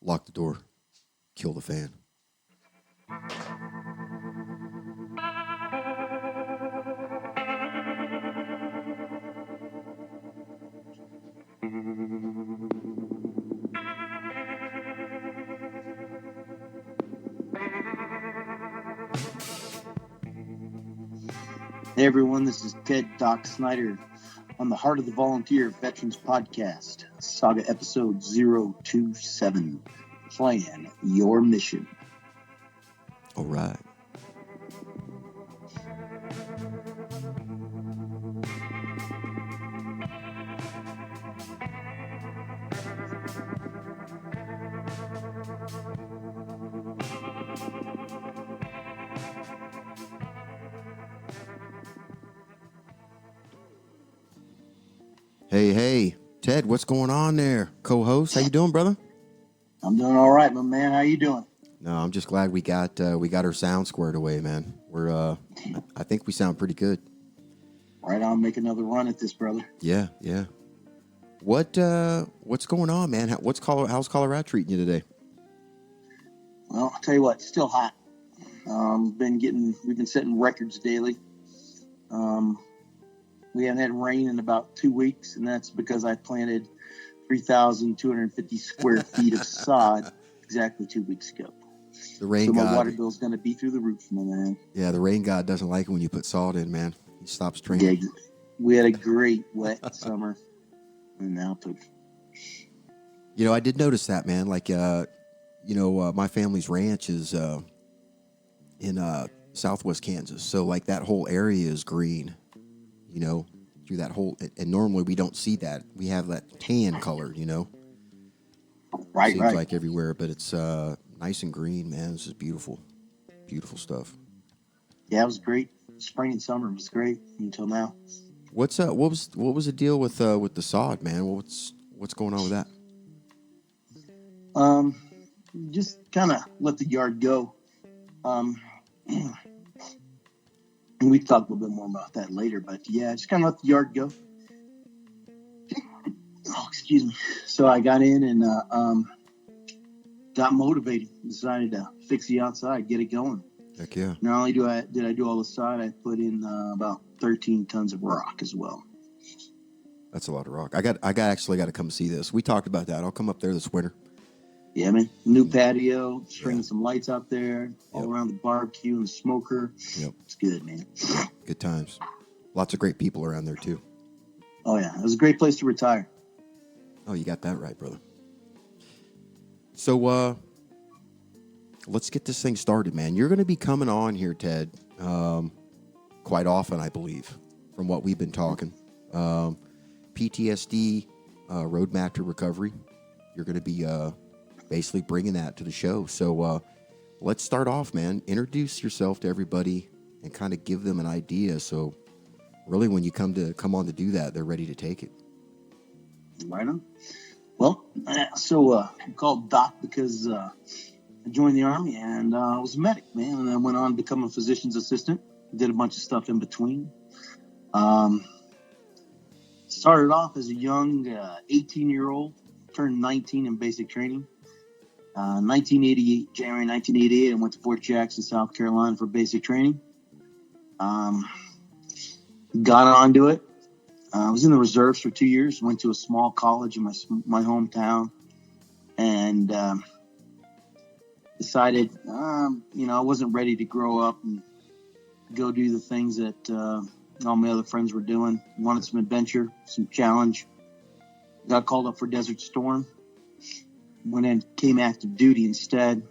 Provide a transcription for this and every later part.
Lock the door. Kill the fan. Hey everyone, this is Ted Doc Snyder on the Heart of the Volunteer Veterans Podcast, Saga Episode 027, Plan Your Mission. All right. Hey, Ted, what's going on there? Co-host, how you doing, brother? I'm doing all right, my man. How you doing? No, I'm just glad we got our sound squared away, man. I think we sound pretty good. Right on, make another run at this, brother. Yeah. What's going on, man? How's Colorado treating you today? Well, I'll tell you what, still hot. We've been setting records daily. We haven't had rain in about 2 weeks, and that's because I planted 3,250 square feet of sod exactly 2 weeks ago. The rain so my god. water bill's going to be through the roof, my man. Yeah, the rain god doesn't like it when you put salt in, man. He stops training. Yeah, we had a great wet summer, and now You know, I did notice that, man. Like, my family's ranch is in southwest Kansas, so like that whole area is green. You know, through that whole, and normally we don't see that. We have that tan color, you know. Right. Seems like everywhere, but it's nice and green, man. This is beautiful stuff. Yeah, it was great. Spring and summer was great until now. What was the deal with the sod, man? What's going on with that? Just kind of let the yard go. And we can talk a little bit more about that later, but yeah, just kind of let the yard go. Oh, excuse me. So I got in and got motivated. Decided to fix the outside, get it going. Heck yeah! Not only did I do all the sod, I put in about 13 tons of rock as well. That's a lot of rock. I actually got to come see this. We talked about that. I'll come up there this winter. Yeah, man. New patio, stringing some lights out there, all around the barbecue and the smoker. Yep. It's good, man. Good times. Lots of great people around there, too. Oh, yeah. It was a great place to retire. Oh, you got that right, brother. So, let's get this thing started, man. You're going to be coming on here, Ted, quite often, I believe, from what we've been talking. PTSD, roadmap to recovery. You're going to be basically bringing that to the show. So let's start off, man. Introduce yourself to everybody and kind of give them an idea. So really, when you come on to do that, they're ready to take it. Right on. Well, I'm called Doc because I joined the Army and I was a medic, man. And I went on to become a physician's assistant. Did a bunch of stuff in between. Started off as a young 18-year-old, turned 19 in basic training. 1988, January 1988, I went to Fort Jackson, South Carolina for basic training. Got onto it. I was in the reserves for 2 years, went to a small college in my hometown, and decided, I wasn't ready to grow up and go do the things that all my other friends were doing. Wanted some adventure, some challenge. Got called up for Desert Storm. Went in, came active duty instead.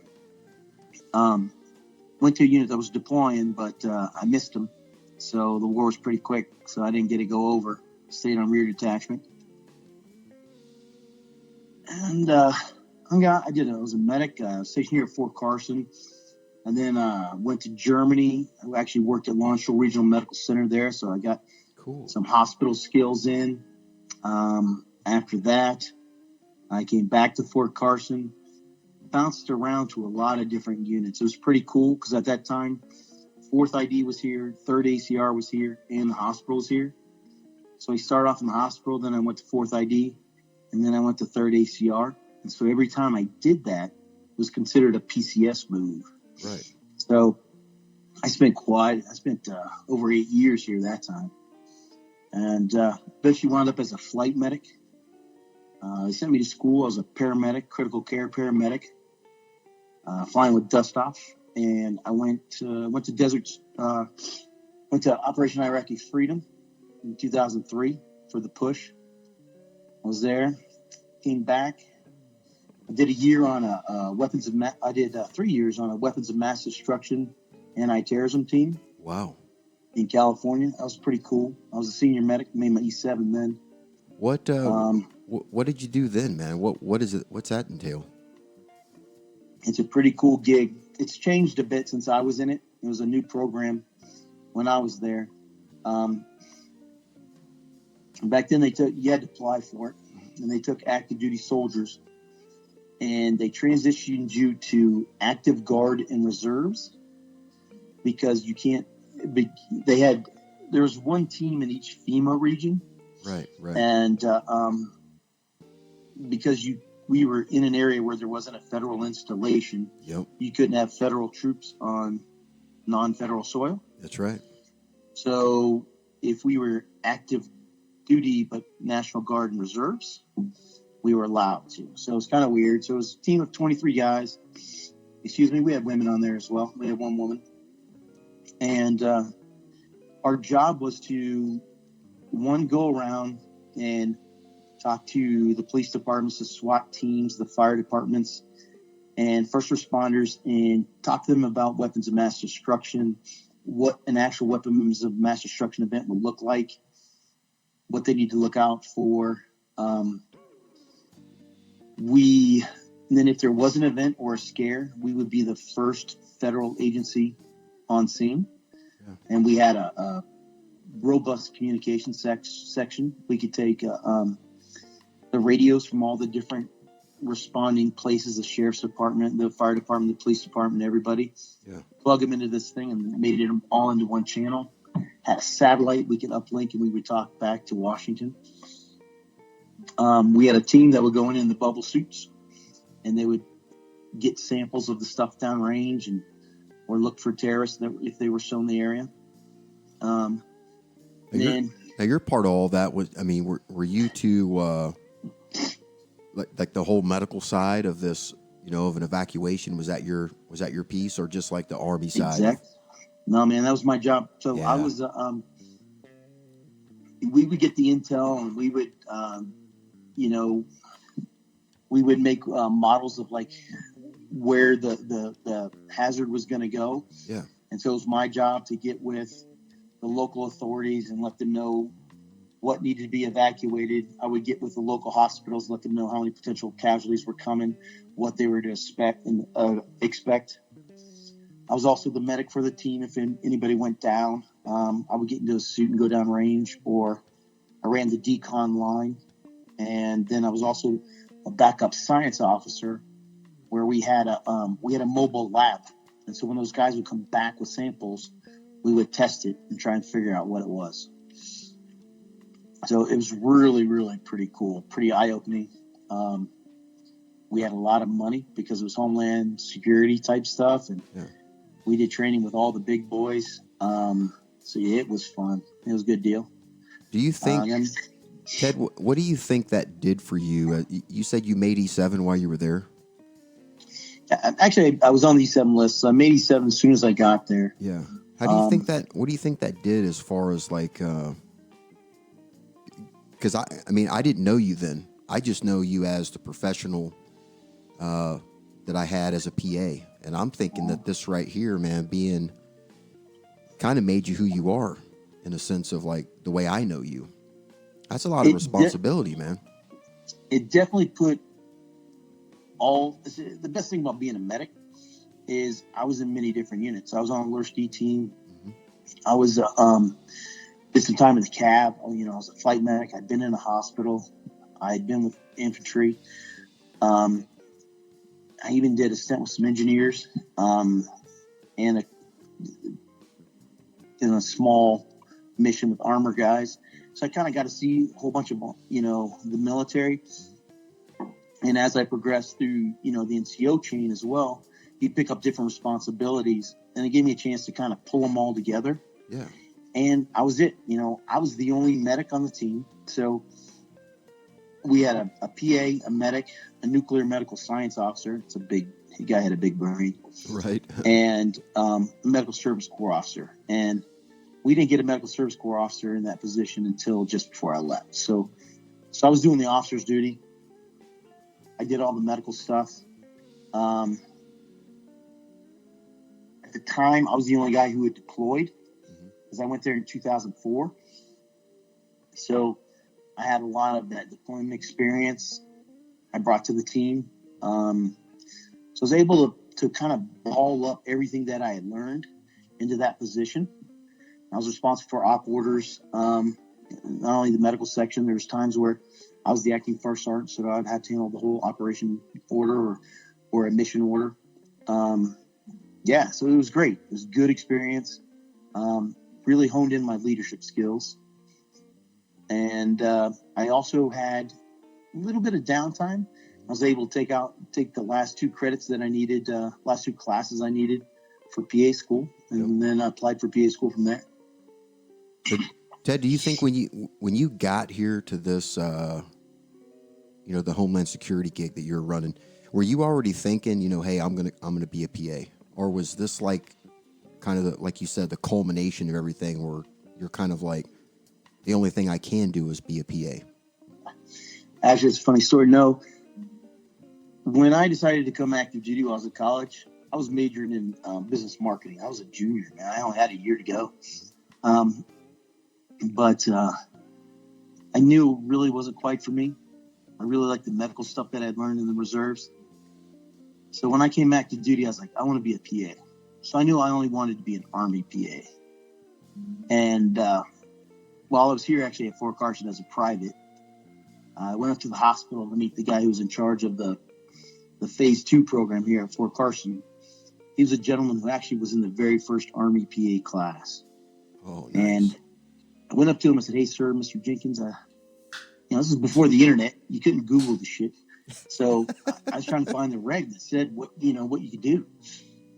Went to a unit that was deploying, but I missed them. So the war was pretty quick, so I didn't get to go over. Stayed on rear detachment. And I was a medic, stationed here at Fort Carson. And then went to Germany. I actually worked at Longshore Regional Medical Center there, so I got some hospital skills in. After that, I came back to Fort Carson, bounced around to a lot of different units. It was pretty cool because at that time, 4th ID was here, 3rd ACR was here, and the hospital was here. So I started off in the hospital, then I went to 4th ID, and then I went to 3rd ACR. And so every time I did that, it was considered a PCS move. Right. So I spent over 8 years here that time. And eventually wound up as a flight medic. They sent me to school as a paramedic, critical care paramedic, flying with dust off. And I went to Operation Iraqi Freedom in 2003 for the push. I was there, came back. I did 3 years on a weapons of mass destruction anti-terrorism team. Wow. In California. That was pretty cool. I was a senior medic, made my E7 then. What did you do then, man? What is it? What's that entail? It's a pretty cool gig. It's changed a bit since I was in it. It was a new program when I was there. Back then you had to apply for it, and they took active duty soldiers, and they transitioned you to active guard and reserves because you can't. There was one team in each FEMA region. Right. And because we were in an area where there wasn't a federal installation, yep, you couldn't have federal troops on non-federal soil. That's right. So if we were active duty but National Guard and Reserves, we were allowed to. So it was kind of weird. So it was a team of 23 guys. Excuse me, we had women on there as well. We had one woman. And our job was to, go around and talk to the police departments, the SWAT teams, the fire departments, and first responders, and talk to them about weapons of mass destruction, what an actual weapons of mass destruction event would look like, what they need to look out for. And then if there was an event or a scare, we would be the first federal agency on scene. Yeah. And we had a robust communication section. We could take the radios from all the different responding places, the sheriff's department, the fire department, the police department, everybody. Yeah. Plug them into this thing and made it all into one channel. Had a satellite we could uplink, and we would talk back to Washington. We had a team that would go in the bubble suits, and they would get samples of the stuff downrange or look for terrorists if they were still in the area. Now your part of all that was, I mean, were you to like the whole medical side of this, of an evacuation? Was that your piece, or just like the Army side? Exactly. No, man, that was my job. So yeah. I was, we would get the intel, and we would, we would make models of like where the hazard was going to go. Yeah. And so it was my job to get with the local authorities and let them know what needed to be evacuated. I would get with the local hospitals, let them know how many potential casualties were coming, what they were to expect. I was also the medic for the team. If anybody went down, I would get into a suit and go down range, or I ran the decon line. And then I was also a backup science officer, where we had a mobile lab. And so when those guys would come back with samples, we would test it and try and figure out what it was. So it was really, really pretty cool, pretty eye-opening. We had a lot of money because it was Homeland Security type stuff, and we did training with all the big boys. So yeah, it was fun. It was a good deal. Do you think, Ted, what do you think that did for you? You said you made E7 while you were there? Actually, I was on the E7 list, so I made E7 as soon as I got there. Yeah. How do you think that? What do you think that did as far as like? Because I mean, I didn't know you then. I just know you as the professional that I had as a PA, and I'm thinking that this right here, man, being kind of made you who you are in a sense of like the way I know you. That's a lot of responsibility, man. It definitely put the best thing about being a medic is I was in many different units. I was on a LRSD team. Mm-hmm. I was did some time in the cab. I was a flight medic. I'd been in a hospital. I'd been with infantry. I even did a stint with some engineers and in a small mission with armor guys. So I kind of got to see a whole bunch of the military. And as I progressed through, the NCO chain as well, you pick up different responsibilities, and it gave me a chance to kind of pull them all together. Yeah. And I was it. I was the only medic on the team. So we had a PA, a medic, a nuclear medical science officer. The guy had a big brain. Right. And a medical service corps officer. And we didn't get a medical service corps officer in that position until just before I left. So I was doing the officer's duty. I did all the medical stuff. At the time, I was the only guy who had deployed because I went there in 2004. So I had a lot of that deployment experience I brought to the team. So I was able to kind of ball up everything that I had learned into that position. I was responsible for op orders, not only the medical section. There was times where I was the acting first sergeant, so I'd have to handle the whole operation order or a mission order. So it was great. It was a good experience. Really honed in my leadership skills. And I also had a little bit of downtime. I was able to take the last 2 credits that I needed, last 2 classes I needed for PA school, and then I applied for PA school from there. So, Ted, do you think when you got here to this, the Homeland Security gig that you're running, were you already thinking, hey, I'm gonna be a PA, or was this like kind of like you said, the culmination of everything, where you're kind of like, the only thing I can do is be a PA? Actually, it's a funny story. No, when I decided to come active duty while I was at college, I was majoring in business marketing. I was a junior, man. I only had a year to go. But I knew it really wasn't quite for me. I really liked the medical stuff that I'd learned in the reserves. So when I came active duty, I was like, I want to be a PA. So I knew I only wanted to be an Army PA. And while I was here actually at Fort Carson as a private, I went up to the hospital to meet the guy who was in charge of the Phase 2 program here at Fort Carson. He was a gentleman who actually was in the very first Army PA class. Oh, nice. And I went up to him and said, hey, sir, Mr. Jenkins, this is before the internet. You couldn't Google the shit. So I was trying to find the reg that said what you could do.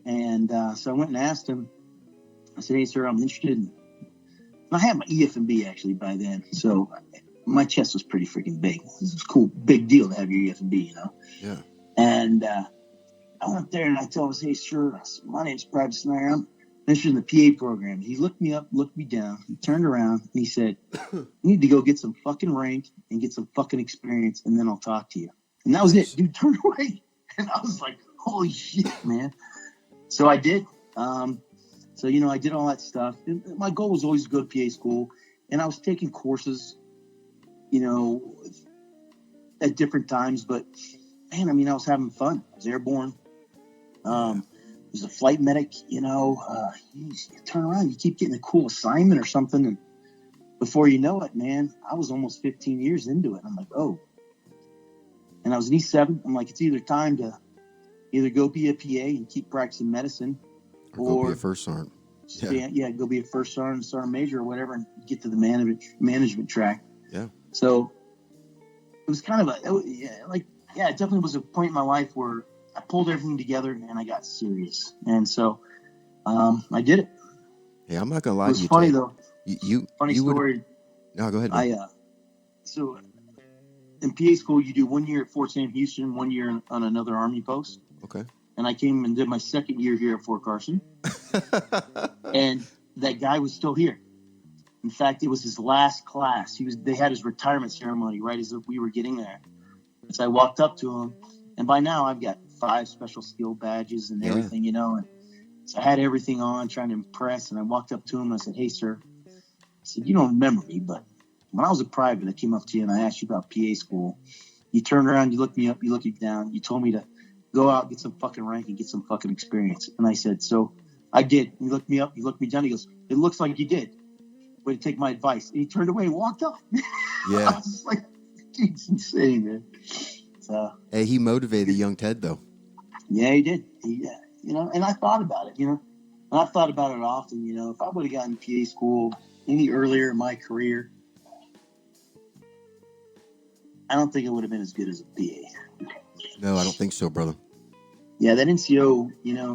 And so I went and asked him. I said, hey, sir, I'm interested in... I had my EF&B actually by then. So my chest was pretty freaking big. This was a cool, big deal to have your EF&B, Yeah. And I went up there and I told him, hey, sir, my name's Private Snyder. I'm interested in the PA program. He looked me up, looked me down. He turned around and he said, you need to go get some fucking rank and get some fucking experience, and then I'll talk to you. And that was it. Dude turned away. And I was like, holy shit, man. So I did. I did all that stuff. And my goal was always to go to PA school. And I was taking courses, at different times. But, man, I was having fun. I was airborne. Was a flight medic, you turn around, you keep getting a cool assignment or something. And before you know it, man, I was almost 15 years into it. I'm like, oh. And I was an E7. I'm like, it's either time to go be a PA and keep practicing medicine, or go be a first sergeant. Go be a first sergeant, sergeant major, or whatever, and get to the management track. Yeah. So it was kind of it definitely was a point in my life where I pulled everything together and I got serious. And so I did it. Yeah, I'm not gonna lie to you. It was funny though. Funny story. No, go ahead. So in PA school, you do 1 year at Fort Sam Houston, 1 year on another Army post. Okay. And I came and did my second year here at Fort Carson. And that guy was still here. In fact, it was his last class. They had his retirement ceremony right as we were getting there. So I walked up to him, and by now I've got 5 special skill badges and everything, and so I had everything on, trying to impress. And I walked up to him and I said, hey, sir, I said, you don't remember me, but when I was a private, I came up to you and I asked you about PA school. You turned around, you looked me up, you looked me down. You told me to go out, get some fucking rank and get some fucking experience. And I said, so I did. He looked me up, he looked me down. He goes, it looks like you did. Way to take my advice. And he turned away and walked off. Yeah. I was like, it's insane, man. So, hey, he motivated young Ted, though. Yeah, he did. And I thought about it, and I've thought about it often. If I would have gotten PA school any earlier in my career, I don't think it would have been as good as a PA. No, I don't think so, brother. Yeah, that NCO,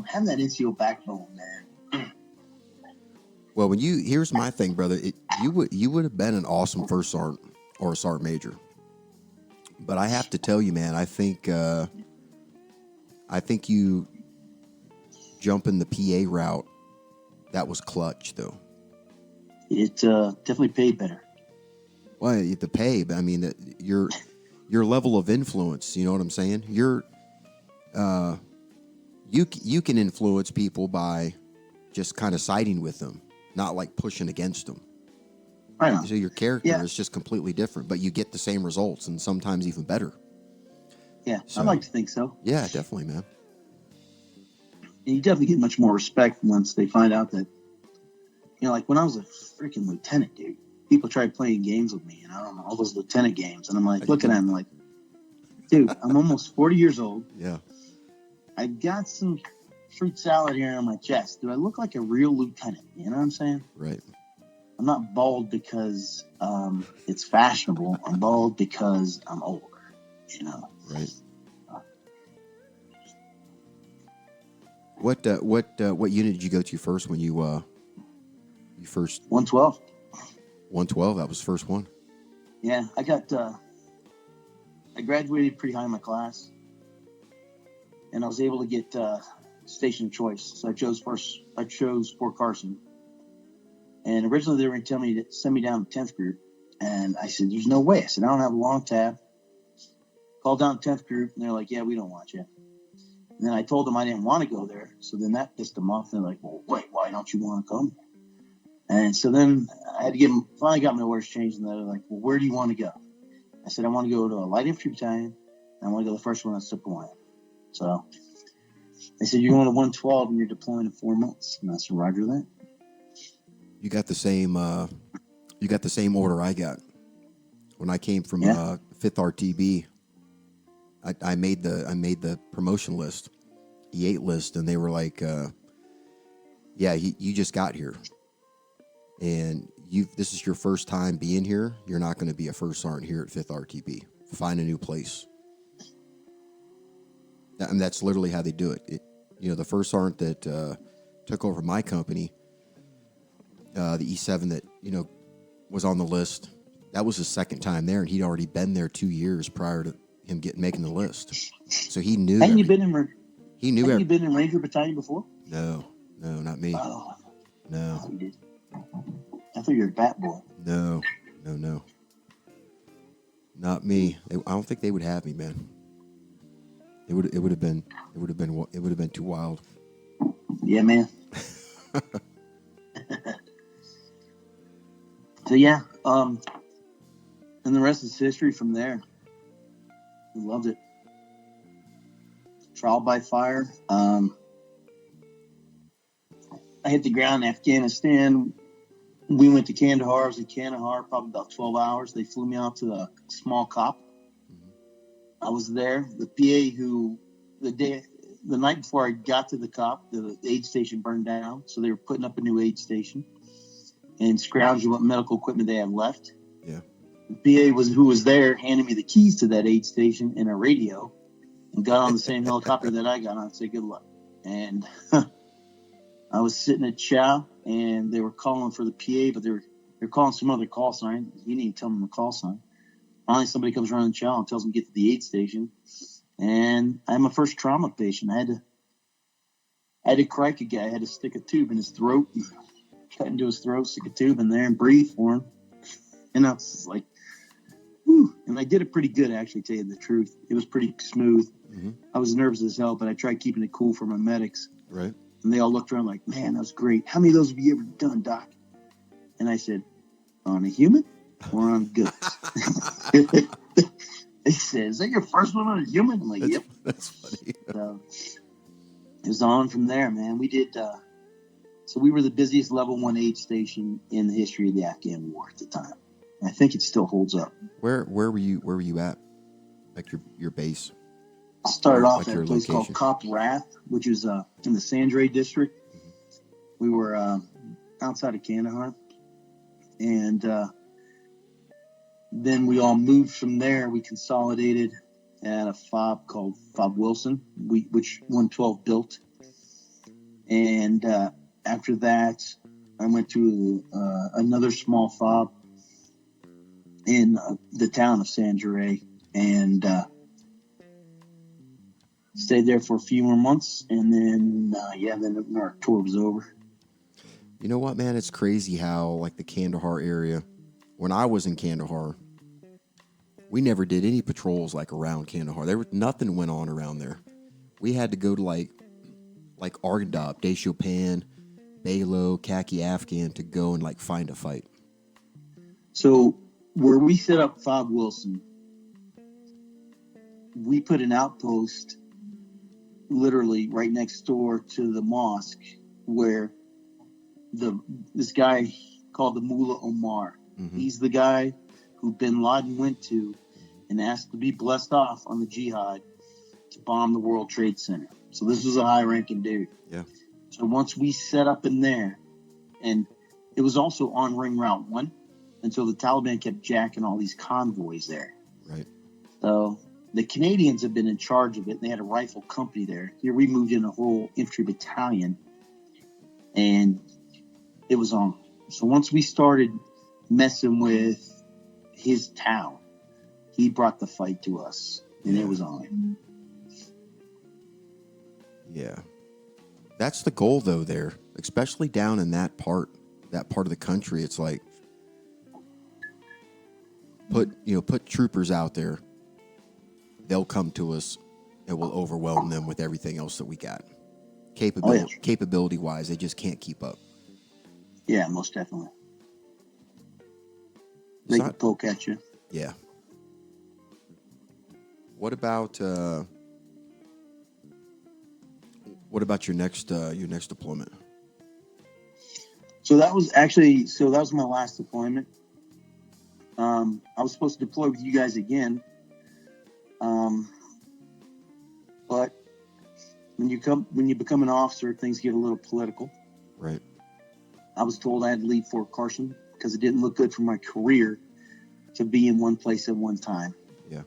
having that NCO backbone, man. Well, here's my thing, brother. You would have been an awesome first sergeant or a sergeant major. But I have to tell you, man, I think you jumping the PA route, that was clutch, though. It definitely paid better. Well, the pay, but I mean, your level of influence. You know what I'm saying? You can influence people by just kind of siding with them, not like pushing against them. Right on. So your character is just completely different, but you get the same results and sometimes even better. Yeah, so, I'd like to think so. Yeah, definitely, man. And you definitely get much more respect once they find out that, like when I was a freaking lieutenant, dude, people tried playing games with me, and I don't know, all those lieutenant games, and I'm like, looking at them like, dude, I'm almost 40 years old. Yeah. I got some fruit salad here on my chest. Do I look like a real lieutenant? You know what I'm saying? Right. I'm not bald because it's fashionable. I'm bald because I'm older. Right. What unit did you go to first when you first? 112. 112. That was the first one. Yeah, I graduated pretty high in my class, and I was able to get station choice. So I chose Fort Carson. And originally they were going to tell me to send me down to 10th group. And I said, there's no way. I said, I don't have a long tab. Called down to 10th group, and they're like, yeah, we don't want you. And then I told them I didn't want to go there. So then that pissed them off. They're like, well, wait, why don't you want to come? And so then I had to finally got my orders changed. And they're like, well, where do you want to go? I said, I want to go to a light infantry battalion. And I want to go to the first one that's deploying. So they said, you're going to 112 and you're deploying in 4 months. And I said, roger that. You got the same order I got when I came from 5th RTB. I made the promotion list, E8 list, and they were like, you just got here, and this is your first time being here. You're not going to be a first sergeant here at 5th RTB. Find a new place. And that's literally how they do it. The first sergeant that took over my company, the E7 that was on the list, that was his second time there, and he'd already been there 2 years prior to him making the list. So he knew. Hadn't you been in Ranger Battalion before? No, not me. Oh, no. Oh, you did. I thought you were a bat boy. No, not me. I don't think they would have me, man. It would have been too wild. Yeah, man. So yeah, and the rest is history from there. We loved it. Trial by fire. I hit the ground in Afghanistan. We went to Kandahar. I was in Kandahar probably about 12 hours. They flew me out to a small COP. Mm-hmm. I was there. The PA the night before I got to the COP, the aid station burned down. So they were putting up a new aid station and scrounging what medical equipment they had left. Yeah. The PA who was there handed me the keys to that aid station and a radio, and got on the same helicopter that I got on and said good luck. And I was sitting at chow, and they were calling for the PA, but they're calling some other call sign. He didn't even tell them the call sign. Finally, somebody comes around the chow and tells them to get to the aid station. And I'm a first trauma patient. I had to crike a guy. I had to stick a tube in his throat, cut into his throat, stick a tube in there, and breathe for him. And I was like, whew. And I did it pretty good, actually, to tell you the truth. It was pretty smooth. Mm-hmm. I was nervous as hell, but I tried keeping it cool for my medics. Right. And they all looked around like, man, that was great. How many of those have you ever done, Doc? And I said, on a human or on goods? They said, is that your first one on a human? I'm like, yep. That's funny. So it was on from there, man. We did, so we were the busiest level 1 aid station in the history of the Afghan war at the time. And I think it still holds up. Where were you at? Like your base? I started off at a place called Cop Rath, which is in the Sandray district. Mm-hmm. We were outside of Kandahar. And then we all moved from there. We consolidated at a FOB called FOB Wilson, which 112 built. And after that, I went to another small FOB in the town of San Jose, and stayed there for a few more months. And then, then our tour was over. You know what, man? It's crazy how, like, the Kandahar area, when I was in Kandahar, we never did any patrols, like, around Kandahar. Nothing went on around there. We had to go to, like Argandab, Deshopan, Balo, Khaki Afghan to go and, like, find a fight. So where we set up FOB Wilson, we put an outpost literally right next door to the mosque where this guy called the Mullah Omar. Mm-hmm. He's the guy who bin Laden went to and asked to be blessed off on the jihad to bomb the World Trade Center. So this was a high-ranking dude. Yeah. So once we set up in there, and it was also on Ring Route 1, until the Taliban kept jacking all these convoys there. Right. So the Canadians have been in charge of it. They had a rifle company there. Here we moved in a whole infantry battalion, and it was on. So once we started messing with his town, he brought the fight to us, and it was on. Yeah. That's the goal, though, there, especially down in that part of the country. It's like, put troopers out there. They'll come to us, and we'll overwhelm them with everything else that we got. Capability-wise, they just can't keep up. Yeah, most definitely. They can poke at you. Yeah. What about your next deployment? So that was my last deployment. I was supposed to deploy with you guys again, but when you become an officer, things get a little political. Right. I was told I had to leave Fort Carson because it didn't look good for my career to be in one place at one time. Yeah.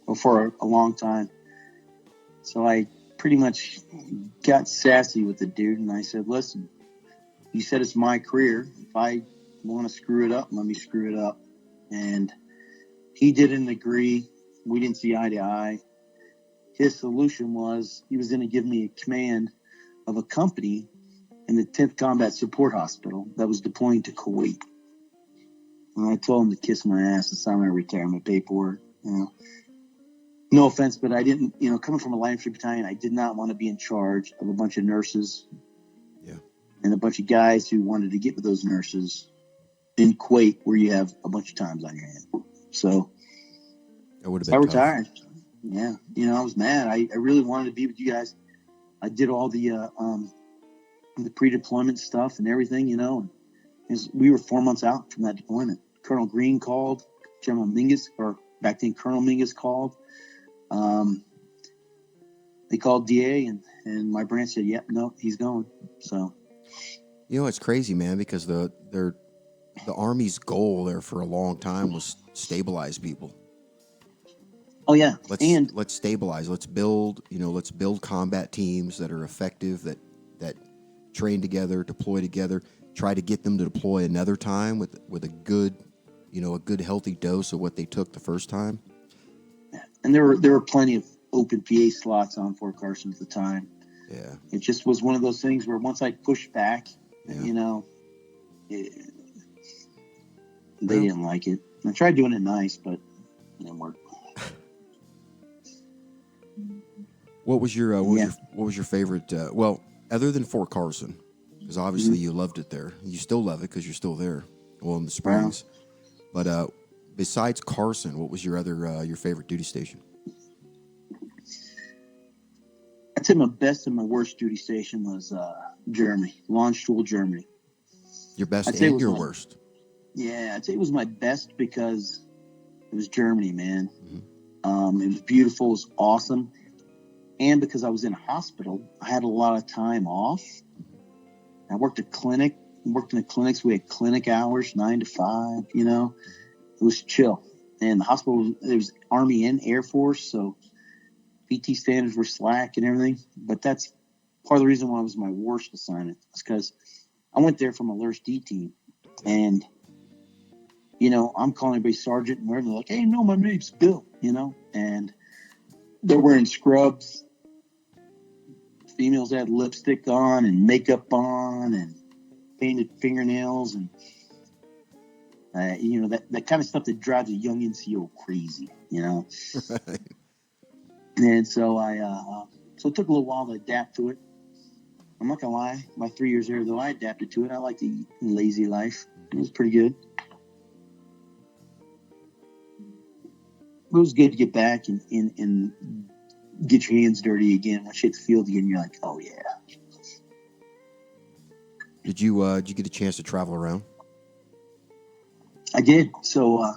Or for a long time. So I pretty much got sassy with the dude, and I said, listen, you said it's my career. If I want to screw it up, let me screw it up. And he didn't agree. We didn't see eye to eye. His solution was he was going to give me a command of a company in the 10th Combat Support Hospital that was deploying to Kuwait. And I told him to kiss my ass and sign my retirement paperwork. No offense, but I didn't, coming from a light infantry battalion, I did not want to be in charge of a bunch of nurses. Yeah. And a bunch of guys who wanted to get with those nurses in Kuwait, where you have a bunch of times on your hand. So I retired. Yeah. I was mad. I really wanted to be with you guys. I did all the pre-deployment stuff and everything, and we were 4 months out from that deployment. Colonel Green called, General Mingus, or back then Colonel Mingus called. They called DA, and my branch said, "Yep, no, he's going." So, it's crazy, man, because the Army's goal there for a long time was stabilize people. Oh yeah, let's stabilize. Let's build combat teams that are effective, that train together, deploy together. Try to get them to deploy another time with a good, a good healthy dose of what they took the first time. And there were plenty of open PA slots on Fort Carson at the time. Yeah. It just was one of those things where once I pushed back, they didn't like it. I tried doing it nice, but it didn't work. What was your favorite? Other than Fort Carson, because obviously you loved it there. You still love it because you're still there. Well, in the Springs, but besides Carson, what was your favorite duty station? I'd say my best and my worst duty station was Germany, Landstuhl, Germany. Your best and your worst? Yeah, I'd say it was my best because it was Germany, man. Mm-hmm. It was beautiful, it was awesome. And because I was in a hospital, I had a lot of time off. I worked in the clinics. We had clinic hours, 9 to 5, It was chill. And the hospital, it was Army and Air Force, so PT standards were slack and everything. But that's part of the reason why it was my worst assignment. It's because I went there from a Lurch D team, and I'm calling everybody sergeant and whatever. They're like, hey, no, my name's Bill, and they're wearing scrubs. Females had lipstick on and makeup on and painted fingernails and that kind of stuff that drives a young NCO crazy, Right. And so so it took a little while to adapt to it. I'm not gonna lie, my 3 years there, though, I adapted to it. I liked the lazy life. It was pretty good. It was good to get back and get your hands dirty again. Once you hit the field again, you're like, oh yeah. Did you get a chance to travel around? I did. So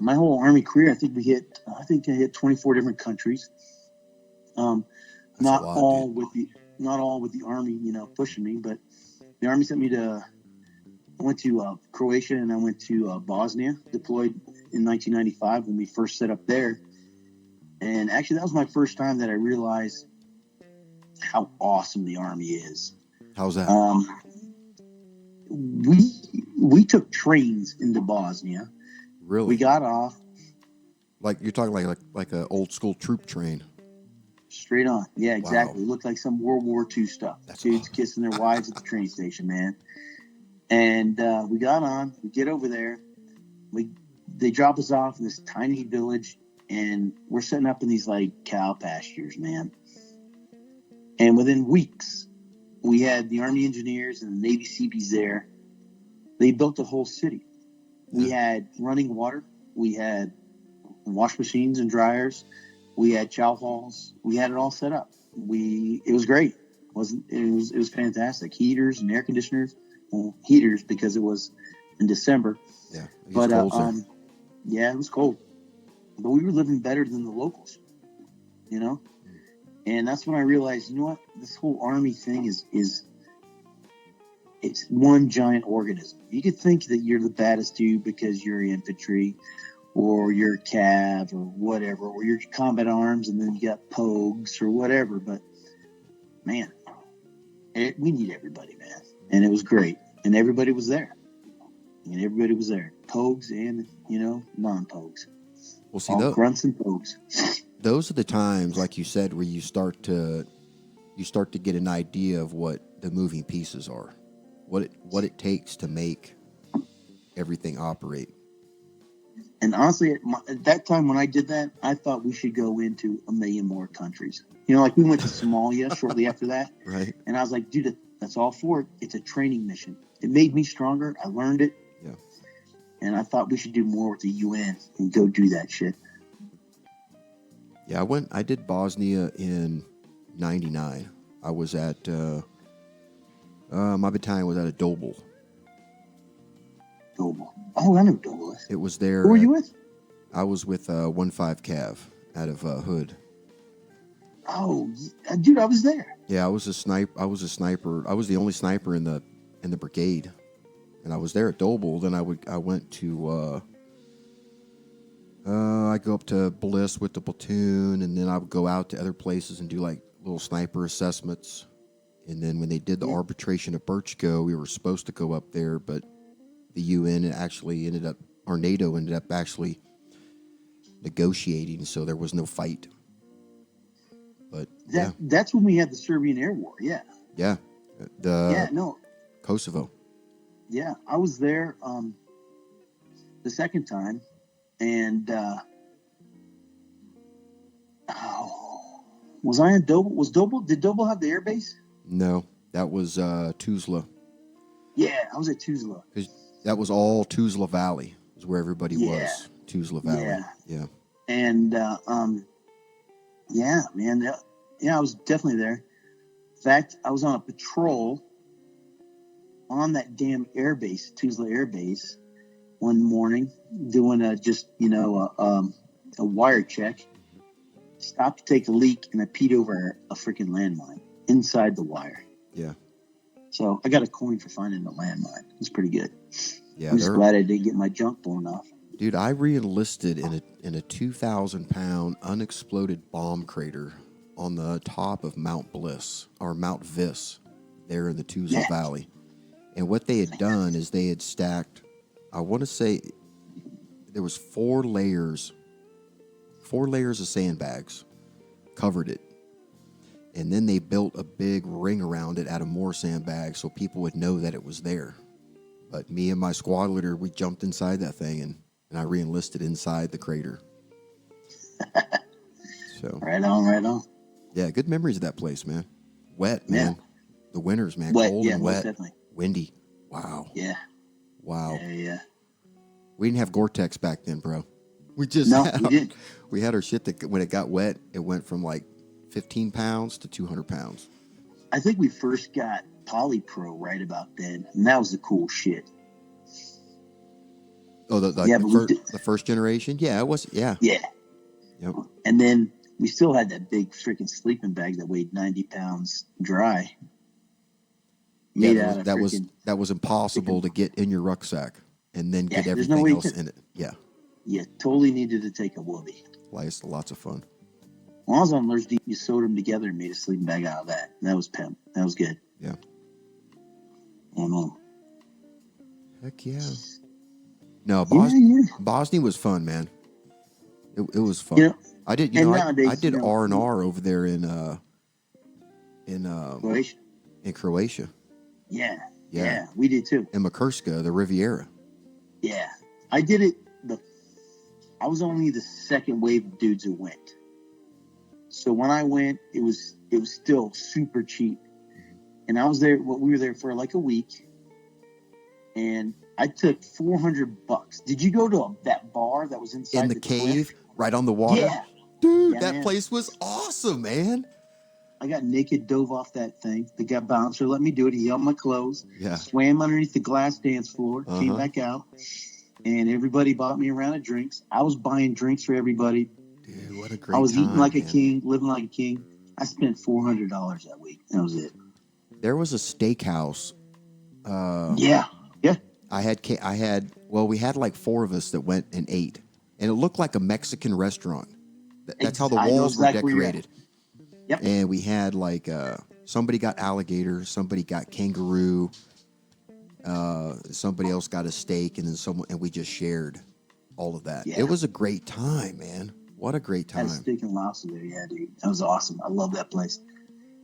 my whole Army career, I think I hit 24 different countries. Not all with the Army, pushing me, but the Army sent me I went to Croatia and I went to Bosnia, deployed in 1995 when we first set up there. And actually, that was my first time that I realized how awesome the Army is. How's that? We took trains into Bosnia. Really? We got off. Like you're talking like an old school troop train. Straight on. Yeah, exactly. Wow. It looked like some World War II stuff. That's Dudes awesome. Kissing their wives at the train station, man. And we got on. We get over there. They drop us off in this tiny village, and we're setting up in these like cow pastures, man. And within weeks, we had the Army engineers and the Navy Seabees there. They built a whole city. We had running water. We had wash machines and dryers. We had chow halls. We had it all set up. It was great. It was fantastic. Heaters and air conditioners. Well, heaters because it was in December. Yeah, but cold, yeah, it was cold. But we were living better than the locals, And that's when I realized, you know what? This whole Army thing is it's one giant organism. You could think that you're the baddest dude because you're infantry or you're cav or whatever, or you're combat arms and then you got pogues or whatever. But, man, we need everybody, man. And it was great. And everybody was there. Pogues and, non-pogues. Well, see, all grunts and pogues. Those are the times, like you said, where you start to get an idea of what the moving pieces are, what it takes to make everything operate. And honestly, at that time when I did that, I thought we should go into a million more countries. Like we went to Somalia shortly after that. Right. And I was like, dude, that's all for it. It's a training mission. It made me stronger. I learned it. Yeah. And I thought we should do more with the UN and go do that shit. Yeah, I did Bosnia in 99. I was at, my battalion was at a Dobel. Dobel. Oh, I know Dobel. It was there. Who were you with? I was with 15 Cav out of Hood. Oh, dude, I was there. Yeah, I was a sniper. I was the only sniper in the brigade, and I was there at Dobel. Then I went to I go up to Bliss with the platoon, and then I would go out to other places and do like little sniper assessments. And then when they did the arbitration of Birchgo, we were supposed to go up there, but the UN actually NATO ended up actually negotiating, so there was no fight. But that's when we had the Serbian Air War. Yeah. Yeah. Kosovo. Yeah, I was there the second time, and was I in Dobel? Did Dobel have the air base? No, that was Tuzla. Yeah, I was at Tuzla. That was all Tuzla Valley. Is where everybody was. Tuzla Valley. Yeah. And yeah, man. I was definitely there. In fact, I was on a patrol on that damn airbase, Tuzla Air Base, one morning, doing a wire check. Stopped to take a leak, and I peed over a freaking landmine inside the wire. Yeah. So I got a coin for finding the landmine. It's pretty good. Yeah, I'm just glad I didn't get my junk blown off. Dude, I re-enlisted in a 2,000-pound unexploded bomb crater on the top of Mount Bliss, or Mount Vis, there in the Tuzla Valley. And what they had done is they had stacked, I want to say there was 4 layers of sandbags, covered it. And then they built a big ring around it out of more sandbags so people would know that it was there. But me and my squad leader, we jumped inside that thing and I re-enlisted inside the crater. So right on. Yeah, good memories of that place, man. Wet, man. Yeah. The winters, man. Wet, cold and wet. Definitely. Windy. Wow. Yeah. Wow. Yeah. We didn't have Gore-Tex back then, bro. We didn't. We had our shit that when it got wet, it went from like 15 pounds to 200 pounds. I think we first got Polypro right about then, and that was the cool shit. Oh, the first generation? Yeah, it was. Yeah. Yeah. Yep. And then we still had that big freaking sleeping bag that weighed 90 pounds dry. That was impossible to get in your rucksack and then get everything else in it. Yeah. Yeah, totally needed to take a whoopee. Lots of fun. When I was on Lurch Deep, you sewed them together and made a sleeping bag out of that. And that was pimp. That was good. Yeah. I know. Heck yeah. No, Bosnia was fun, man. It was fun. Yeah. I did R&R over there in Croatia. In Croatia. Yeah, we did too. In Makarska, the Riviera. Yeah, I did it. I was only the second wave of dudes who went. So when I went, it was still super cheap, and I was there. We were there for like a week, and I took $400. Did you go to that bar that was inside in the cave, right on the water? Yeah, dude, that place was awesome, man. I got naked, dove off that thing. The guy bouncer let me do it. He held my clothes. Yeah. Swam underneath the glass dance floor. Came back out, and everybody bought me a round of drinks. I was buying drinks for everybody. Dude, what a great I was eating like a king, living like a king. I spent $400 that week. That was it. There was a steakhouse. Yeah. We had like 4 of us that went and ate, and it looked like a Mexican restaurant. That's how the walls were decorated. Yep. And we had like somebody got alligator, somebody got kangaroo, somebody else got a steak, and then we just shared all of that. Yeah. It was a great time, man. What a great time. I had a steak and lobster there, yeah, dude. That was awesome. I love that place.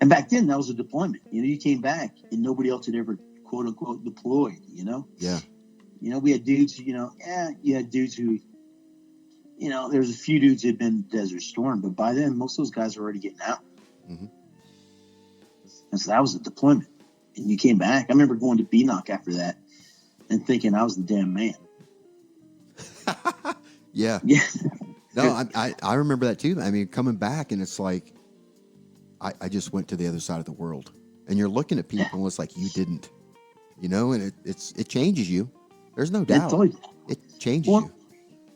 And back then, that was a deployment. You came back, and nobody else had ever, quote unquote, deployed. Yeah. We had dudes. You had dudes who. There's a few dudes who had been in Desert Storm, but by then, most of those guys were already getting out. Mm-hmm. And so that was a deployment. And you came back. I remember going to BNOC after that and thinking I was the damn man. Yeah. Yeah. No, I remember that too. I mean, coming back and it's like, I just went to the other side of the world. And you're looking at people and it's like, you didn't, and it changes you. There's no doubt. It changes you.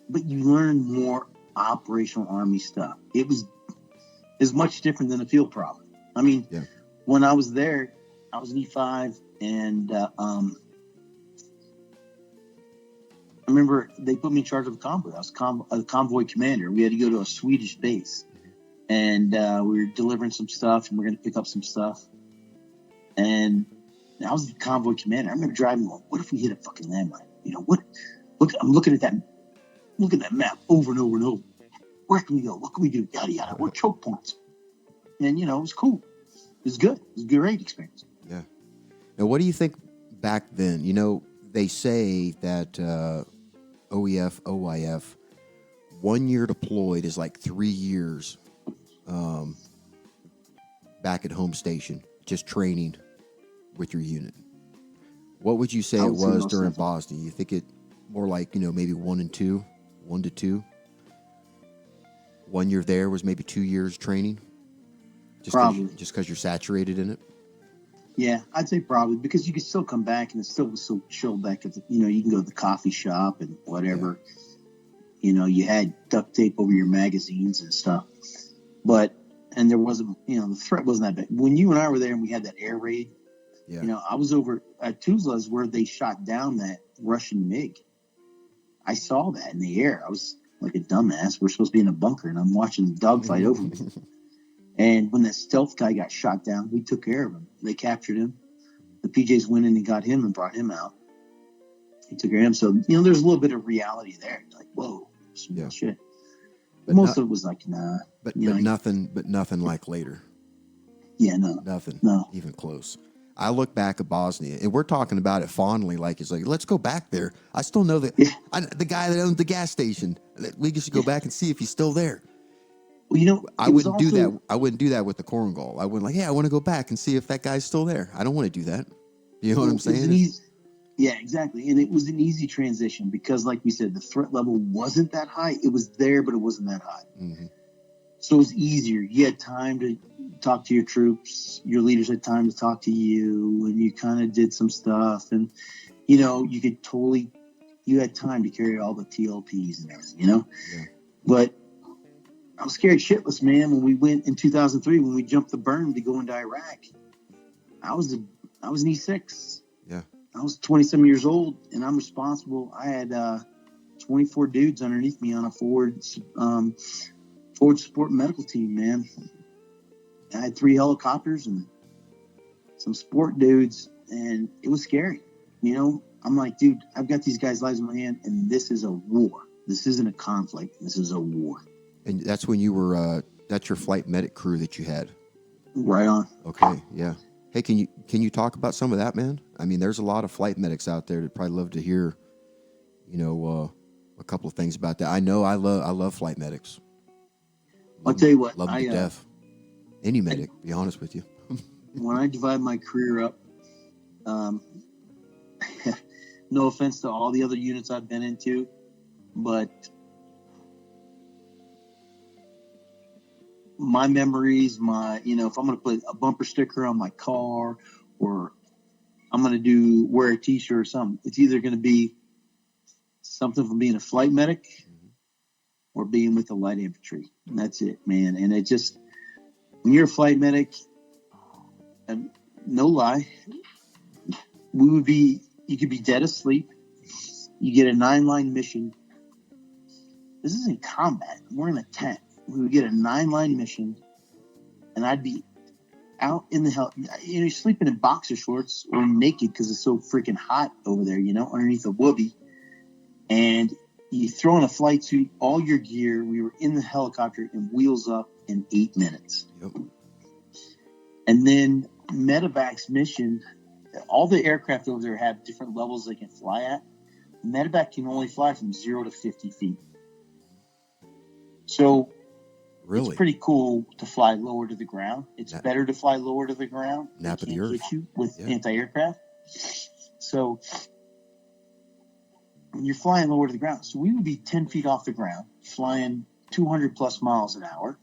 But you learn more operational Army stuff. It was much different than a field problem. I mean, when I was there, I was an E5, and I remember they put me in charge of a convoy. I was a convoy commander. We had to go to a Swedish base, and we were delivering some stuff, and we were going to pick up some stuff. And I was the convoy commander. I remember driving, going, what if we hit a fucking landmine? Look, I'm looking at that. Look at that map over and over and over. Where can we go? What can we do? Yada, yada. What choke points? And, it was cool. It was good. It was a great experience. Yeah. Now, what do you think back then? They say that OEF, OYF, 1 year deployed is like 3 years back at home station, just training with your unit. What would you say it was during Bosnia? You think it more like, maybe 1 to 2? 1 year there was maybe 2 years training? Probably. Just because you're saturated in it? Yeah, I'd say probably, because you could still come back and it still was so chill back at you can go to the coffee shop and whatever. Yeah. You had duct tape over your magazines and stuff. And there wasn't, the threat wasn't that bad. When you and I were there and we had that air raid, I was over at Tuzla's where they shot down that Russian MiG. I saw that in the air. I was like a dumbass. We're supposed to be in a bunker, and I'm watching the dogfight over me. And when that stealth guy got shot down, we took care of him. They captured him. The PJs went in and got him and brought him out. He took care of him. So, there's a little bit of reality there. Like, whoa, some shit. But most of it was like, nah. But nothing like later. Yeah, no. Nothing. No. Even close. I look back at Bosnia, and we're talking about it fondly, like it's like, let's go back there. I still know that the guy that owned the gas station. We just go back and see if he's still there. Well, I wouldn't do that. I wouldn't do that with the corn gall. I wouldn't I want to go back and see if that guy's still there. I don't want to do that. You know what I'm saying? Yeah, exactly. And it was an easy transition because, like we said, the threat level wasn't that high. It was there, but it wasn't that high. Mm-hmm. So it was easier. You had time to talk to your troops. Your leaders had time to talk to you, and you kind of did some stuff. And, you had time to carry all the TLPs and everything, Yeah. But I was scared shitless, man, when we went in 2003, when we jumped the berm to go into Iraq. I was an E6. Yeah. I was 27 years old, and I'm responsible. I had 24 dudes underneath me on a forward support medical team, man. I had 3 helicopters and some sport dudes, and it was scary. I'm like, dude, I've got these guys' lives in my hand, and this is a war. This isn't a conflict. This is a war. And that's when you were, that's your flight medic crew that you had. Right on. Okay, yeah. Hey, can you talk about some of that, man? I mean, there's a lot of flight medics out there that probably love to hear, a couple of things about that. I know I love flight medics. I'll tell you what. Love them to death. Any medic, to be honest with you. When I divide my career up, no offense to all the other units I've been into, but my memories, if I'm going to put a bumper sticker on my car or I'm going to wear a t-shirt or something, it's either going to be something from being a flight medic or being with the light infantry. And that's it, man. And it just, when you're a flight medic, and no lie, you could be dead asleep. You get a 9-line mission. This isn't combat. We're in a tent. We would get a 9-line mission, and I'd be out in the hell. You're sleeping in boxer shorts or naked because it's so freaking hot over there, underneath a whoopee. And you throw in a flight suit, all your gear. We were in the helicopter and wheels up in 8 minutes. Yep. And then medevac's mission, all the aircraft over there have different levels they can fly at. Medevac can only fly from 0 to 50 feet. So really, it's pretty cool to fly lower to the ground. It's better to fly lower to the ground. Nap of the earth. Hit you with anti-aircraft. So when you're flying lower to the ground, so we would be 10 feet off the ground, flying 200 plus miles an hour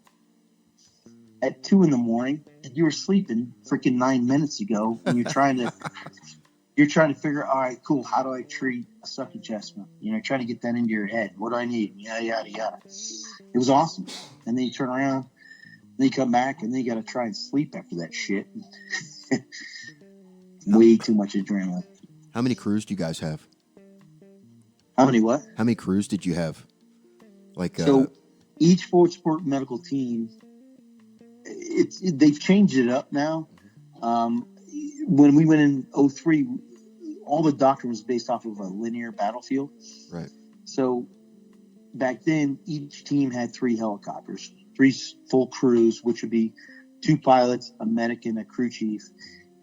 at 2 a.m, and you were sleeping freaking 9 minutes ago, and you're trying to figure, all right, cool, how do I treat a suck adjustment? Trying to get that into your head. What do I need? Yada, yada, yada. It was awesome. And then you turn around, then you come back, and then you got to try and sleep after that shit. Way too much adrenaline. How many crews do you guys have? How many what? How many crews did you have? So each forward support medical team, they've changed it up now. When we went in 2003, all the doctrine was based off of a linear battlefield. Right. So back then, each team had 3 helicopters, 3 full crews, which would be 2 pilots, a medic, and a crew chief.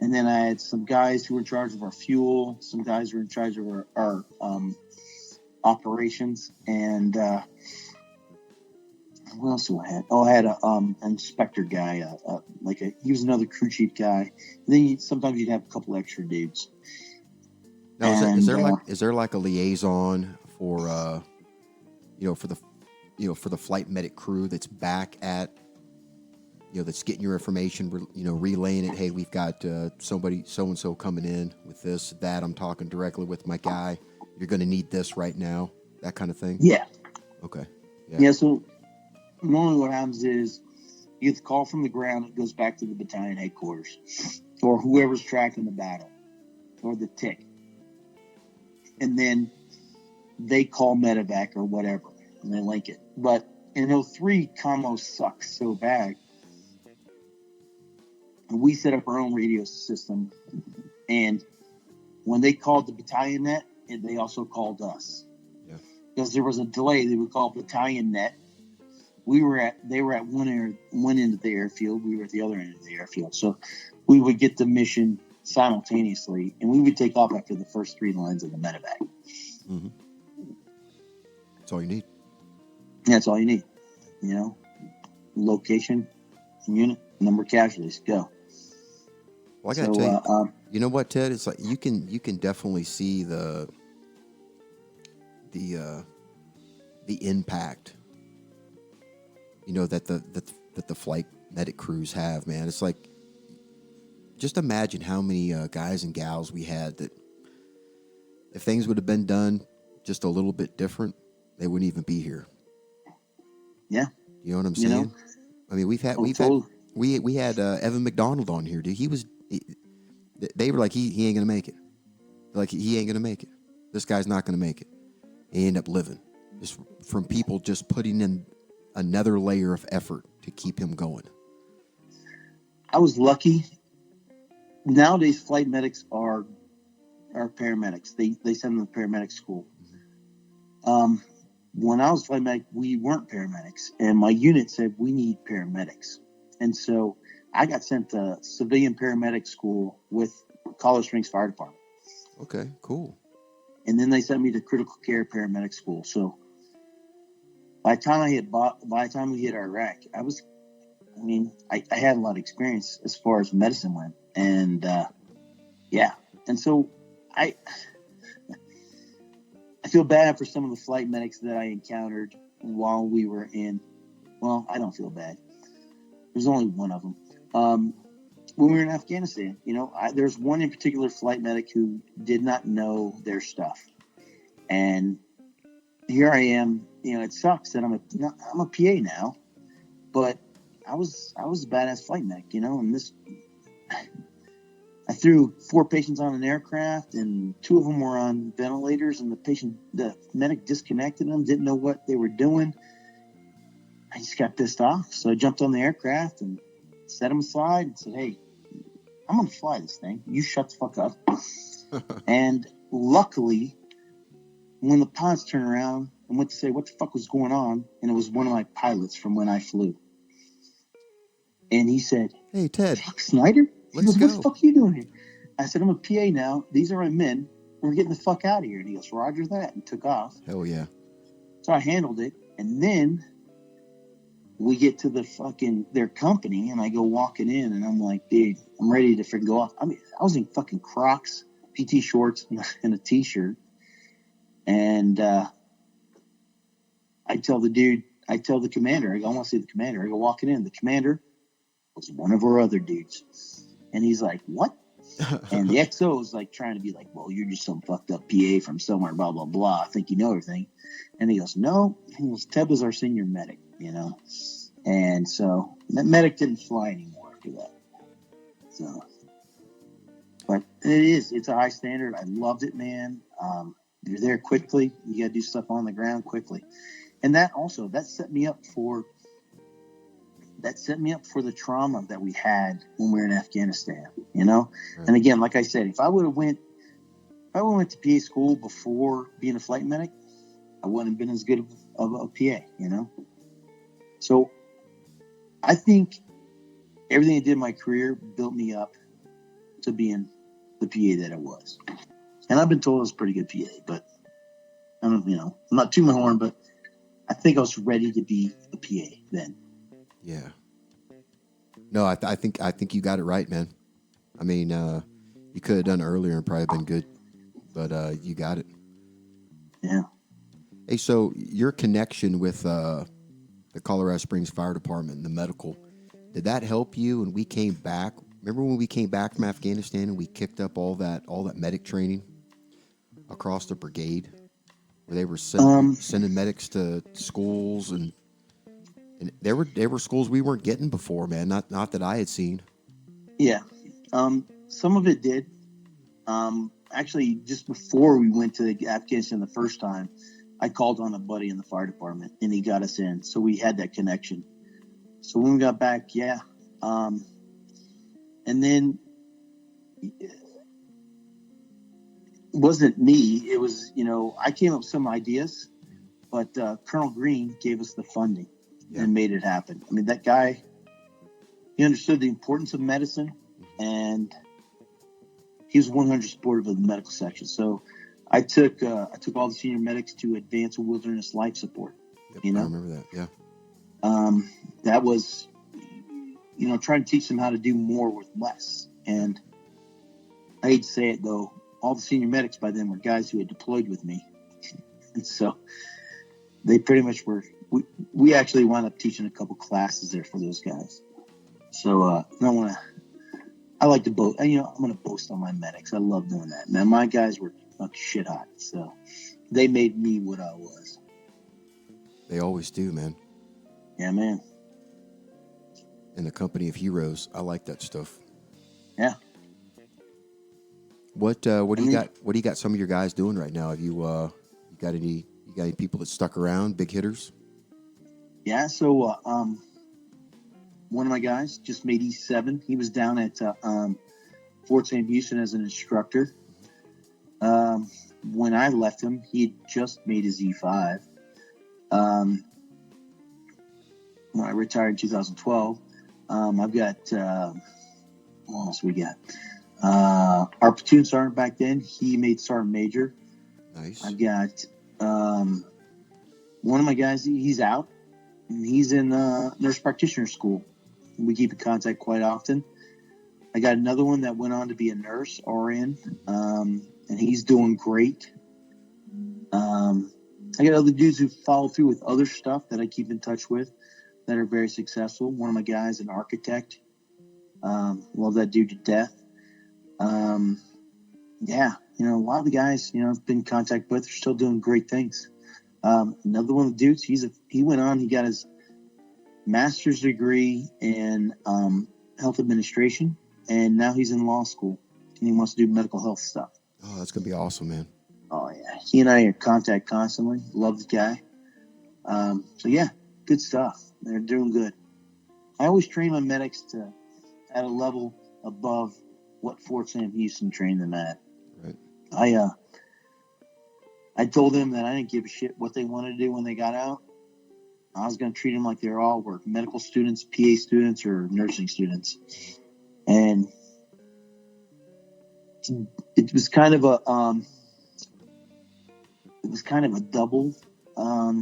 And then I had some guys who were in charge of our fuel, some guys who were in charge of our operations, and what else do I have? Oh, I had an inspector guy, he was another crew chief guy. And then sometimes you'd have a couple extra dudes. Now, is there like a liaison for for the flight medic crew that's back at that's getting your information, relaying it? Hey, we've got somebody so and so coming in with this, that. I'm talking directly with my guy. You're going to need this right now. That kind of thing. Yeah. Okay. Yeah. So normally what happens is you get the call from the ground. It goes back to the battalion headquarters or whoever's tracking the battle or the tick. And then they call medevac or whatever, and they link it. But in 03, commo sucks so bad. We set up our own radio system, and when they called the battalion net, they also called us. Yeah. Because there was a delay, they would call battalion net. They were at one end of the airfield, we were at the other end of the airfield. So we would get the mission simultaneously, and we would take off after the first 3 lines of the medevac. Mm-hmm. That's all you need. That's all you need. You know, location, unit, number of casualties, go. Well, I gotta tell you, you know what, Ted? It's like you can definitely see the impact, you know, that the flight medic crews have, man. It's like, just imagine how many guys and gals we had that, if things would have been done just a little bit different, they wouldn't even be here. Yeah. You know what I'm saying? You know? I mean, we had Evan McDonald on here, dude. They were like, he ain't gonna make it. Like, he ain't gonna make it. This guy's not gonna make it. He ended up living. Just from people just putting in another layer of effort to keep him going. I was lucky. Nowadays, flight medics are paramedics. They send them to paramedic school. When I was flight medic, we weren't paramedics, and my unit said we need paramedics, and so I got sent to civilian paramedic school with Colorado Springs Fire Department. Okay, cool. And then they sent me to critical care paramedic school. So by the time we hit Iraq, I had a lot of experience as far as medicine went, and yeah, and so I feel bad for some of the flight medics that I encountered while we were in. Well, I don't feel bad. There's only one of them. When we were in Afghanistan, you know, there's one in particular flight medic who did not know their stuff, and here I am. You know, it sucks that I'm a PA now, but I was a badass flight medic, you know, and I threw 4 patients on an aircraft, and 2 of them were on ventilators, and the medic disconnected them, didn't know what they were doing. I just got pissed off. So I jumped on the aircraft and set them aside and said, hey, I'm going to fly this thing. You shut the fuck up. And luckily, when the pilots turned around and went to say what the fuck was going on, and it was one of my pilots from when I flew. And he said, hey, Ted. Fuck, Snyder? Let's go. What the fuck are you doing here? I said, I'm a PA now. These are my men. We're getting the fuck out of here. And he goes, Roger that, and took off. Hell yeah. So I handled it. And then we get to their company, and I go walking in, and I'm like, dude, I'm ready to freaking go off. I mean, I was in fucking Crocs, PT shorts, and a t-shirt. And I tell the commander, I go, I want to see the commander. I go walking in. The commander was one of our other dudes. And he's like, what? And the XO is like trying to be like, well, you're just some fucked up PA from somewhere, blah, blah, blah. I think you know everything. And he goes, no. He goes, Ted was our senior medic, you know. And so that medic didn't fly anymore after that. So, but it's a high standard. I loved it, man. You're there quickly. You got to do stuff on the ground quickly. And that set me up for the trauma that we had when we were in Afghanistan, you know? Right. And again, like I said, if I would have went to PA school before being a flight medic, I wouldn't have been as good of a PA, you know? So I think everything I did in my career built me up to being the PA that I was. And I've been told I was a pretty good PA, but I don't, you know, I'm not tooting my horn, but I think I was ready to be a PA then. Yeah. No, I think you got it right, man. I mean, you could have done it earlier and probably been good, but you got it. Yeah. Hey, so your connection with the Colorado Springs Fire Department and the medical, did that help you when we came back? Remember when we came back from Afghanistan and we kicked up all that medic training across the brigade, where they were sending medics to schools, and there were schools we weren't getting before, man. Not that I had seen. Yeah, some of it did. actually, just before we went to Afghanistan the first time, I called on a buddy in the fire department, and he got us in. So we had that connection. So when we got back, yeah. And then it wasn't me. It was, I came up with some ideas, but Colonel Green gave us the funding and made it happen. I mean, that guy, he understood the importance of medicine, and he was 100% supportive of the medical section. So I took all the senior medics to advanced wilderness life support. Yep, I remember that. Yeah. That was, trying to teach them how to do more with less. And I hate to say it though, all the senior medics by then were guys who had deployed with me, and so they pretty much were. We actually wound up teaching a couple classes there for those guys. So I like to boast. I'm going to boast on my medics. I love doing that, man. My guys were shit hot, so they made me what I was. They always do, man. Yeah, man. In the company of heroes, I like that stuff. Yeah. What do you got? What do you got? Some of your guys doing right now? Have you got any people that stuck around? Big hitters? Yeah. So one of my guys just made E7. He was down at Fort Sam Houston as an instructor. When I left him, he had just made his E5. When I retired in 2012, I've got what else we got? Our platoon sergeant back then, he made sergeant major. Nice. I've got one of my guys, he's out, and he's in nurse practitioner school. We keep in contact quite often. I got another one that went on to be a nurse, RN, and he's doing great. I got other dudes who follow through with other stuff that I keep in touch with that are very successful. One of my guys, an architect. Love that dude to death. Yeah, a lot of the guys, I've been in contact with are still doing great things. Another one of the dudes, he went on, he got his master's degree in health administration, and now he's in law school, and he wants to do medical health stuff. Oh, that's going to be awesome, man. Oh, yeah. He and I are in contact constantly. Love the guy. So, yeah, good stuff. They're doing good. I always train my medics at a level above what Fort Sam Houston trained them at. Right. I told them that I didn't give a shit what they wanted to do when they got out. I was going to treat them like they all were medical students, PA students, or nursing students. And it was kind of a double. I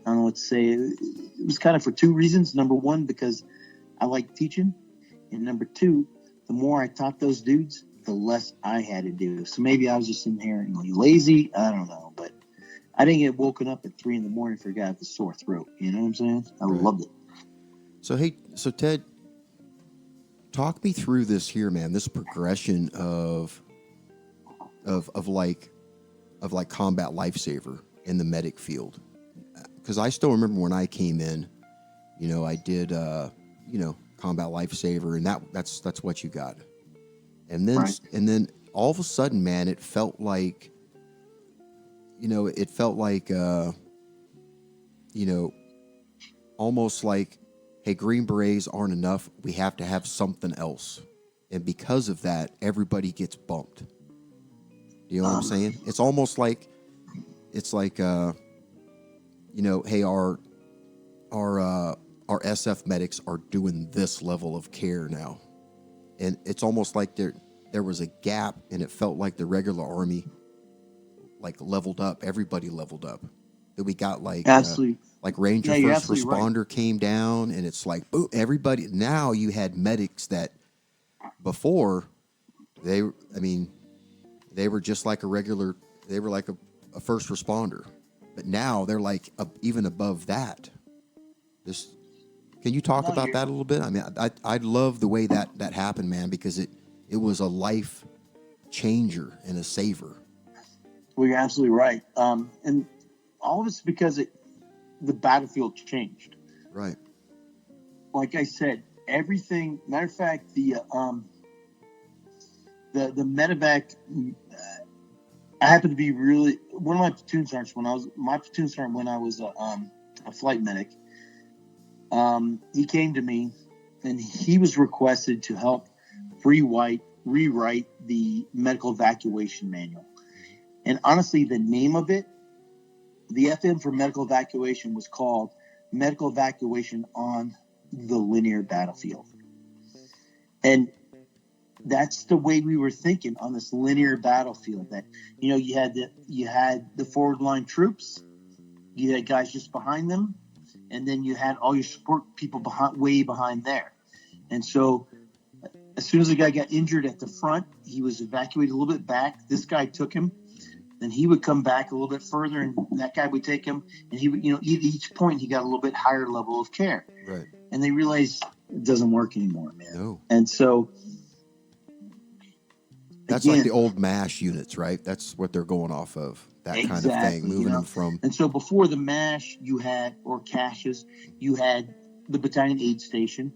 don't know what to say. It was kind of for two reasons. Number one, because I like teaching, and number two, the more I taught those dudes, the less I had to do. So maybe I was just inherently lazy. I don't know, but I didn't get woken up at 3 a.m. for a guy with a sore throat. You know what I'm saying? I loved it. So Ted, talk me through this here, man. This progression of like combat lifesaver in the medic field, because I still remember when I came in, I did combat lifesaver, and that's what you got, and then all of a sudden, man, it felt like almost like, hey, Green Berets aren't enough. We have to have something else. And because of that, everybody gets bumped. You know what I'm saying? It's almost like, hey, our SF medics are doing this level of care now. And it's almost like there was a gap, and it felt like the regular Army leveled up. Everybody leveled up. That we got Ranger First Responder came down, and it's like, boom, everybody. Now you had medics that before they were just like a regular, they were like a first responder, but now they're like even above that. Can you talk about that a little bit? I mean, I love the way that happened, man, because it was a life changer and a saver. Well, you're absolutely right. And all of it's because the battlefield changed. Right. Like I said, everything. Matter of fact, the medevac. I happened to be really one of my platoon sergeants when I was a flight medic. He came to me, and he was requested to help rewrite the medical evacuation manual. And honestly, the name of it, the FM for medical evacuation, was called Medical Evacuation on the Linear Battlefield. And that's the way we were thinking on this linear battlefield. That, you know, you had the forward line troops, you had guys just behind them, and then you had all your support people way behind there. And so as soon as the guy got injured at the front, he was evacuated a little bit back. This guy took him. Then he would come back a little bit further, and that guy would take him. And he would, you know, at each point he got a little bit higher level of care. Right. And they realized it doesn't work anymore, man. No. And so that's like the old MASH units, right? That's what they're going off of. That kind of thing, moving them from. And so before the MASH, or caches, you had the battalion aid station.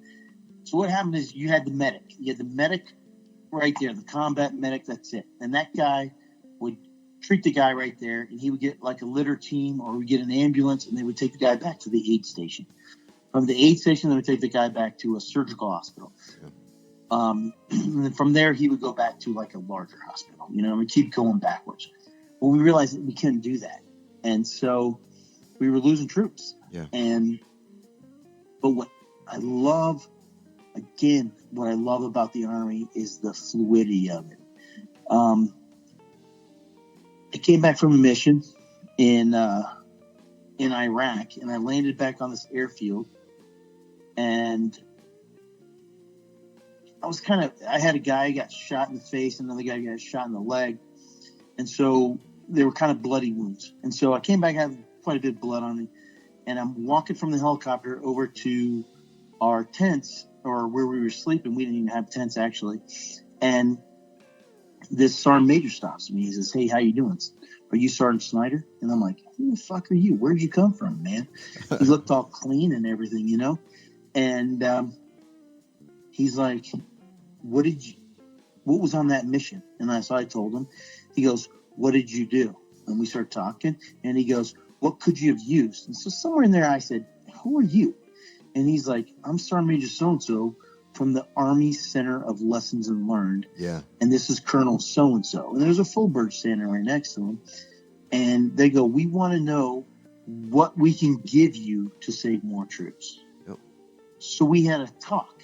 So what happened is you had the medic. You had the medic right there, the combat medic. That's it. And that guy would treat the guy right there, and he would get like a litter team, or would get an ambulance, and they would take the guy back to the aid station. From the aid station, they would take the guy back to a surgical hospital. Yeah. And then from there, he would go back to like a larger hospital, you know, and we keep going backwards. Well, we realized that we couldn't do that. And so we were losing troops. Yeah. But what I love about the Army is the fluidity of it. I came back from a mission in Iraq, and I landed back on this airfield, and I had a guy got shot in the face, another guy got shot in the leg, and so they were kind of bloody wounds. And so I came back, I had quite a bit of blood on me, and I'm walking from the helicopter over to our tents, or where we were sleeping. We didn't even have tents, actually. And this sergeant major stops me. He says, "Hey, how you doing? Are you Sergeant Snyder?" And I'm like, "Who the fuck are you? Where'd you come from, man?" He looked all clean and everything, you know? And he's like, what was on that mission? And I told him. He goes, "What did you do?" And we start talking, and he goes, "What could you have used?" And so somewhere in there I said, "Who are you?" And he's like, "I'm Sergeant Major so-and-so from the Army Center of Lessons and Learned. Yeah. And this is Colonel so-and-so." And there's a full bird standing right next to him. And they go, "We want to know what we can give you to save more troops." Yep. So we had a talk,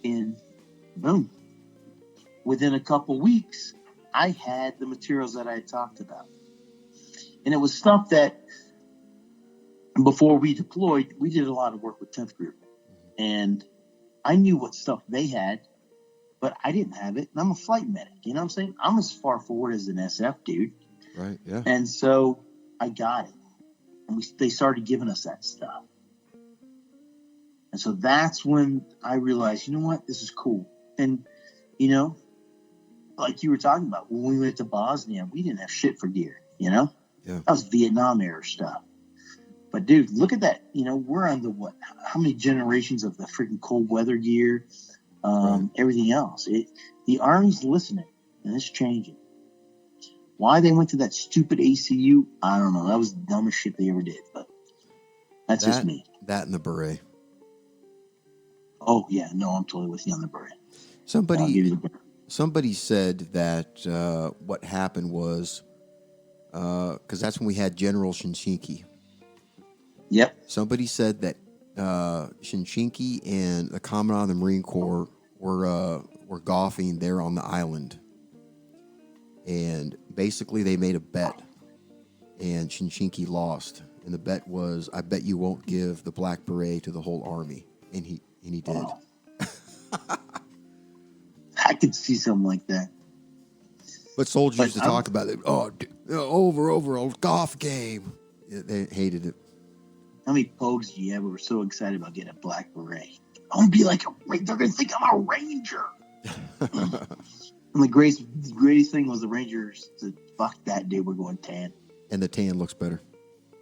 and boom. Within a couple weeks, I had the materials that I had talked about. And it was stuff that before we deployed, we did a lot of work with 10th Group. And I knew what stuff they had, but I didn't have it. And I'm a flight medic. You know what I'm saying? I'm as far forward as an SF dude. Right, yeah. And so I got it. And they started giving us that stuff. And so that's when I realized, you know what? This is cool. And, you know, like you were talking about, when we went to Bosnia, we didn't have shit for gear, you know? Yeah. That was Vietnam era stuff. But, dude, look at that. You know, we're on how many generations of the freaking cold weather gear, everything else. The Army's listening, and it's changing. Why they went to that stupid ACU, I don't know. That was the dumbest shit they ever did. But that's just me. That and the beret. Oh, yeah. No, I'm totally with you on the beret. Somebody said that what happened was, because that's when we had General Shinshinki. Yep. Somebody said that Shinshinki and the Commandant of the Marine Corps were golfing there on the island. And basically they made a bet. And Shinshinki lost. And the bet was, "I bet you won't give the black beret to the whole army." And he did. Wow. I could see something like that. But soldiers used to talk about it. Oh, over a golf game. They hated it. How many pogues do you have? We were so excited about getting a black beret. I'm going to be like, they're going to think I'm a ranger. And the greatest thing was the Rangers said, "Fuck that, dude. We're going tan." And the tan looks better.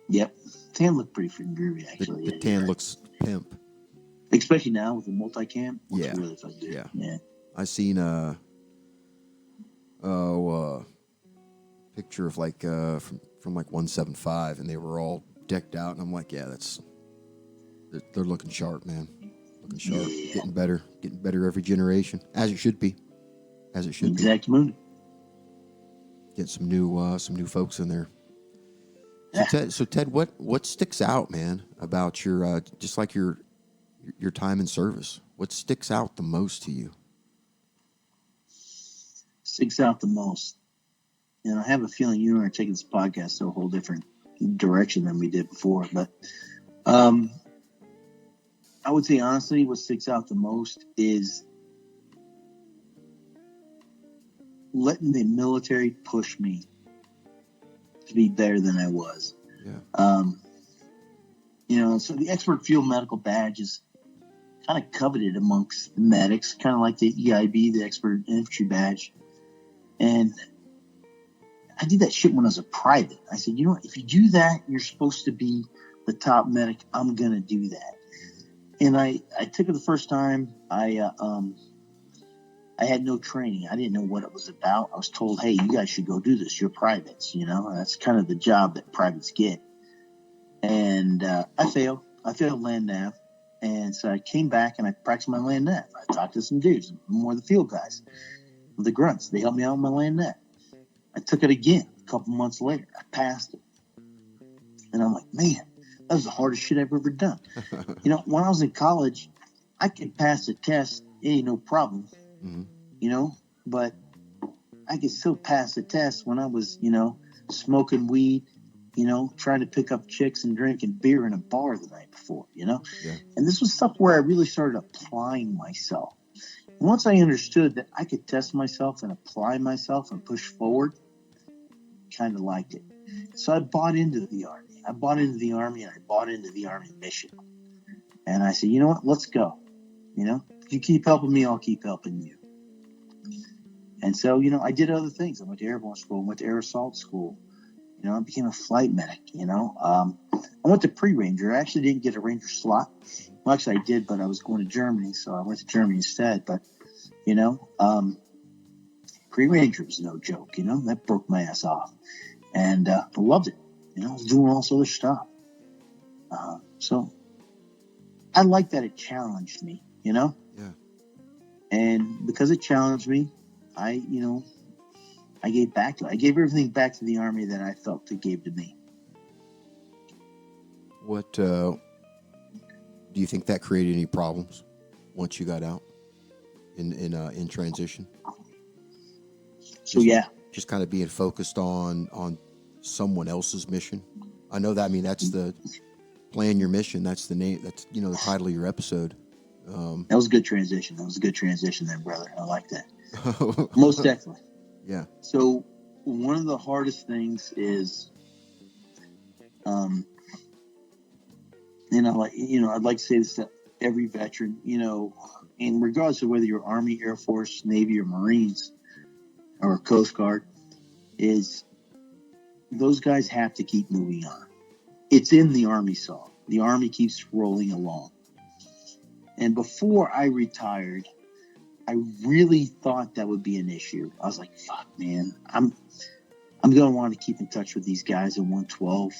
Yep. Tan looked pretty freaking groovy, actually. The tan looks pimp. Especially now with the multicam. Yeah. Really fun, dude. Yeah. I seen picture of like from like 175, and they were all decked out, and I'm like, yeah, they're looking sharp, man, looking sharp, getting better every generation, as it should be, Exactly. Get some new folks in there. Yeah. So Ted, what sticks out, man, about your just like your time in service? What sticks out the most to you? Sticks out the most. I have a feeling you and I are taking this podcast to a whole different direction than we did before. But I would say, honestly, what sticks out the most is letting the military push me to be better than I was. Yeah. So the expert field medical badge is kind of coveted amongst the medics, kind of like the EIB, the expert infantry badge. And I did that shit when I was a private. I said, if you do that, you're supposed to be the top medic. I'm going to do that. And I took it the first time. I had no training. I didn't know what it was about. I was told, hey, you guys should go do this. You're privates, That's kind of the job that privates get. And I failed. I failed land nav. And so I came back and I practiced my land nav. I talked to some dudes, more the field guys, the grunts. They helped me out with my land nav. I took it again a couple months later. I passed it. And I'm like, man, that was the hardest shit I've ever done. When I was in college, I could pass a test. It ain't no problem. Mm-hmm. But I could still pass the test when I was, smoking weed, trying to pick up chicks and drinking beer in a bar the night before, Yeah. And this was stuff where I really started applying myself. And once I understood that I could test myself and apply myself and push forward, kind of liked it. So I bought into the Army. I bought into the Army, and I bought into the Army mission. And I said, you know what? Let's go. If you keep helping me, I'll keep helping you. And so, I did other things. I went to airborne school, went to air assault school. I became a flight medic, I went to pre-ranger. I actually didn't get a ranger slot. Well, actually I did, but I was going to Germany, so I went to Germany instead. But, pre-ranger was no joke, that broke my ass off. And I loved it. I was doing all this other stuff. So I like that it challenged me, Yeah. And because it challenged me, I gave back to it. I gave everything back to the Army that I felt it gave to me. What do you think that created any problems once you got out in transition? So just kind of being focused on someone else's mission. I know that. I mean, that's the plan your mission. That's the name. That's the title of your episode. That was a good transition. That was a good transition there, brother. I like that. Most definitely. Yeah. So one of the hardest things is, I'd like to say this to every veteran, in regardless of whether you're Army, Air Force, Navy, or Marines, or Coast Guard, is those guys have to keep moving on. It's in the Army song. The Army keeps rolling along. And before I retired, I really thought that would be an issue. I was like, fuck, man, I'm going to want to keep in touch with these guys in 112.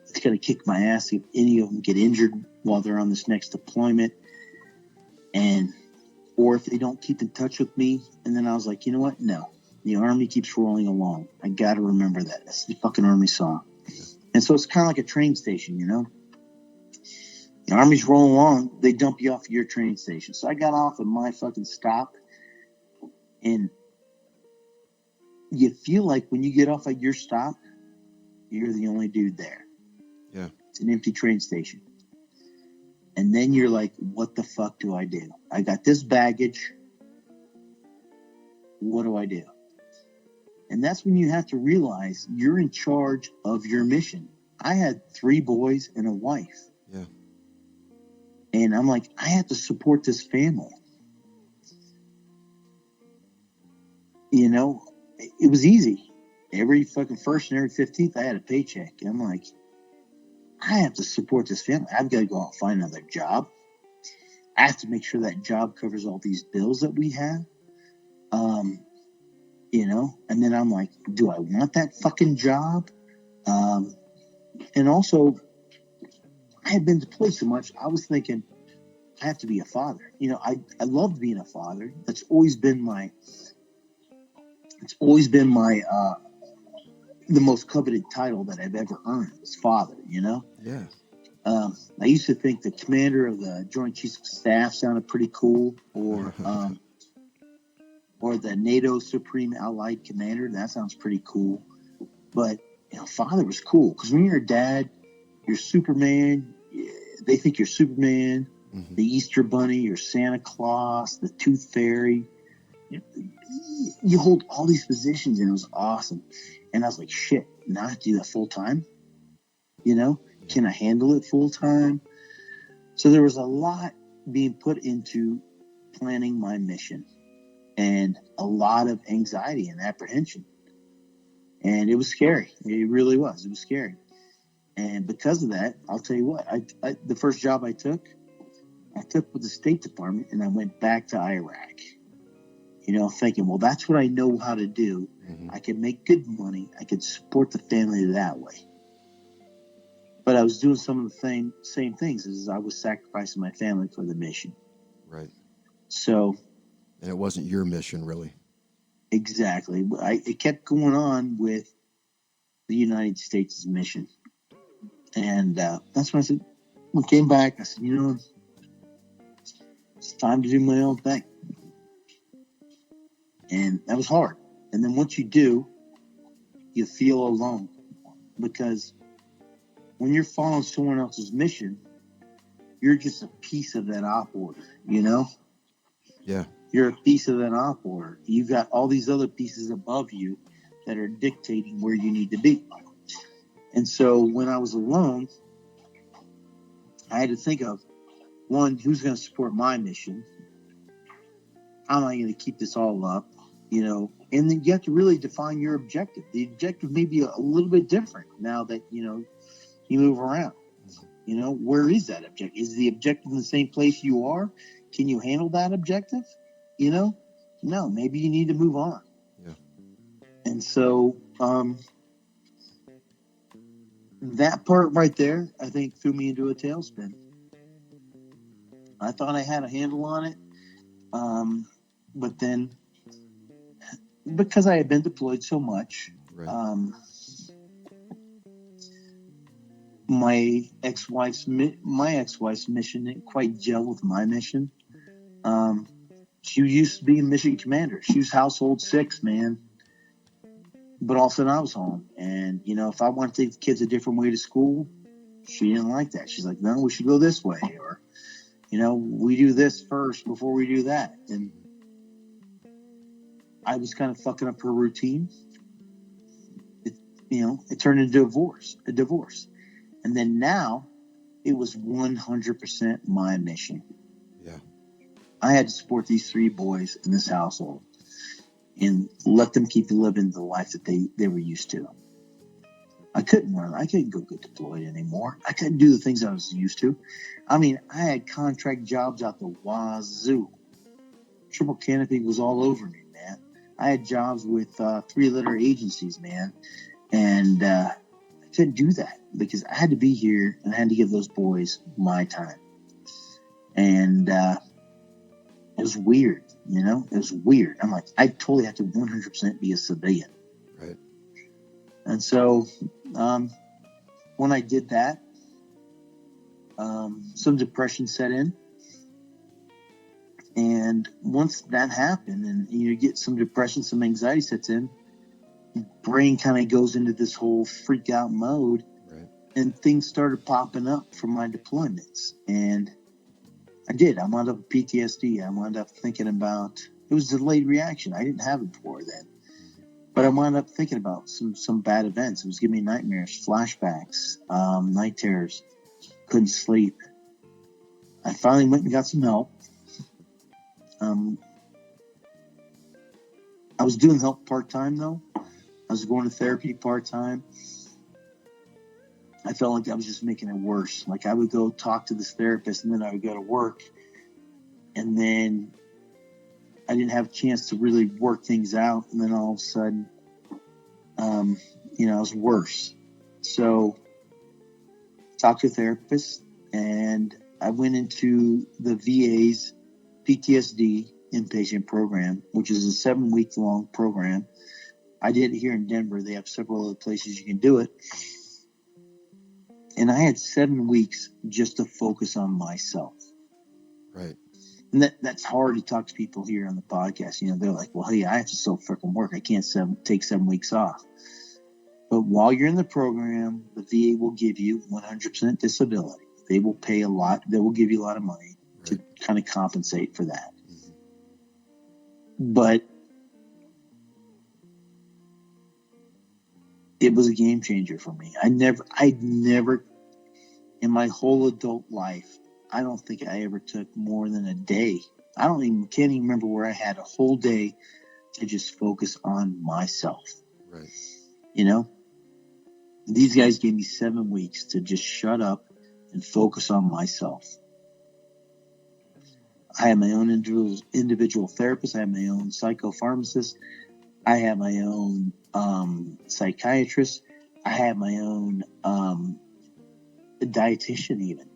It's going to kick my ass if any of them get injured while they're on this next deployment. Or if they don't keep in touch with me. And then I was like, you know what? No, the Army keeps rolling along. I got to remember that. That's the fucking Army song. And so it's kind of like a train station, The Army's rolling along, they dump you off at your train station. So I got off at my fucking stop, and you feel like when you get off at your stop, you're the only dude there. Yeah. It's an empty train station. And then you're like, what the fuck do I do? I got this baggage. What do I do? And that's when you have to realize you're in charge of your mission. I had 3 boys and a wife. Yeah. And I'm like, I have to support this family. It was easy. Every fucking 1st and every 15th, I had a paycheck. And I'm like, I have to support this family. I've got to go out and find another job. I have to make sure that job covers all these bills that we have. And then I'm like, do I want that fucking job? And also, I had been deployed so much, I was thinking, I have to be a father. I loved being a father. It's always been my the most coveted title that I've ever earned was father, Yeah. I used to think the commander of the Joint Chiefs of Staff sounded pretty cool, or the NATO Supreme Allied Commander. That sounds pretty cool. But, father was cool, because when you're a dad, you're Superman. They think you're Superman, Mm-hmm. the Easter Bunny, you're Santa Claus, the Tooth Fairy. You hold all these positions, and it was awesome. And I was like, shit, now I have to do that full time? Can I handle it full time? So there was a lot being put into planning my mission, and a lot of anxiety and apprehension. And it was scary. It really was. It was scary. And because of that, I'll tell you what, the first job I took with the State Department, and I went back to Iraq, thinking, well, that's what I know how to do. Mm-hmm. I can make good money. I could support the family that way. But I was doing some of the same things, as I was sacrificing my family for the mission. Right. So. And it wasn't your mission, really. Exactly. It kept going on with the United States' mission. And that's when I said, when I came back, I said, it's time to do my own thing. And that was hard. And then once you do, you feel alone. Because when you're following someone else's mission, you're just a piece of that op order, Yeah. You're a piece of that op order. You've got all these other pieces above you that are dictating where you need to be. And so when I was alone, I had to think of, one, who's going to support my mission? How am I going to keep this all up? And then you have to really define your objective. The objective may be a little bit different now that, you move around. Where is that objective? Is the objective in the same place you are? Can you handle that objective? No, maybe you need to move on. Yeah. And so that part right there, I think, threw me into a tailspin. I thought I had a handle on it. But then, because I had been deployed so much, right. My ex-wife's mission didn't quite gel with my mission. She used to be a mission commander. She was household 6, man. But all of a sudden I was home. And, if I want to take the kids a different way to school, she didn't like that. She's like, no, we should go this way. Or, we do this first before we do that. And I was kind of fucking up her routine. It turned into a divorce. And then now it was 100% my mission. Yeah. I had to support these 3 boys in this household and let them keep living the life that they were used to. I couldn't run. I couldn't go get deployed anymore. I couldn't do the things I was used to. I mean, I had contract jobs out the wazoo. Triple canopy was all over me, man. I had jobs with 3-letter agencies, man. And I couldn't do that because I had to be here and I had to give those boys my time. And it was weird, It was weird. I'm like, I totally have to 100% be a civilian. Right. And so when I did that, some depression set in. And once that happened and you get some depression, some anxiety sets in, brain kind of goes into this whole freak out mode. Right. And things started popping up from my deployments. And I did. I wound up with PTSD. I wound up thinking about, it was a delayed reaction. I didn't have it before then. But I wound up thinking about some bad events. It was giving me nightmares, flashbacks, night terrors. Couldn't sleep. I finally went and got some help. I was doing help part-time, though. I was going to therapy part-time. I felt like I was just making it worse. Like I would go talk to this therapist and then I would go to work. And then I didn't have a chance to really work things out. And then all of a sudden, it was worse. So talked to a therapist, and I went into the VA's PTSD inpatient program, which is a 7-week long program. I did it here in Denver. They have several other places you can do it. And I had 7 weeks just to focus on myself. Right. And that's hard to talk to people here on the podcast. They're like, well, hey, I have to still freaking work. I can't take 7 weeks off. But while you're in the program, the VA will give you 100% disability. They will pay a lot. They will give you a lot of money to kind of compensate for that. Mm-hmm. But it was a game changer for me. I'd never in my whole adult life, I don't think I ever took more than a day. Can't even remember where I had a whole day to just focus on myself. Right. These guys gave me 7 weeks to just shut up and focus on myself. I have my own individual therapist. I have my own psychopharmacist. I have my own psychiatrist. I have my own dietitian even.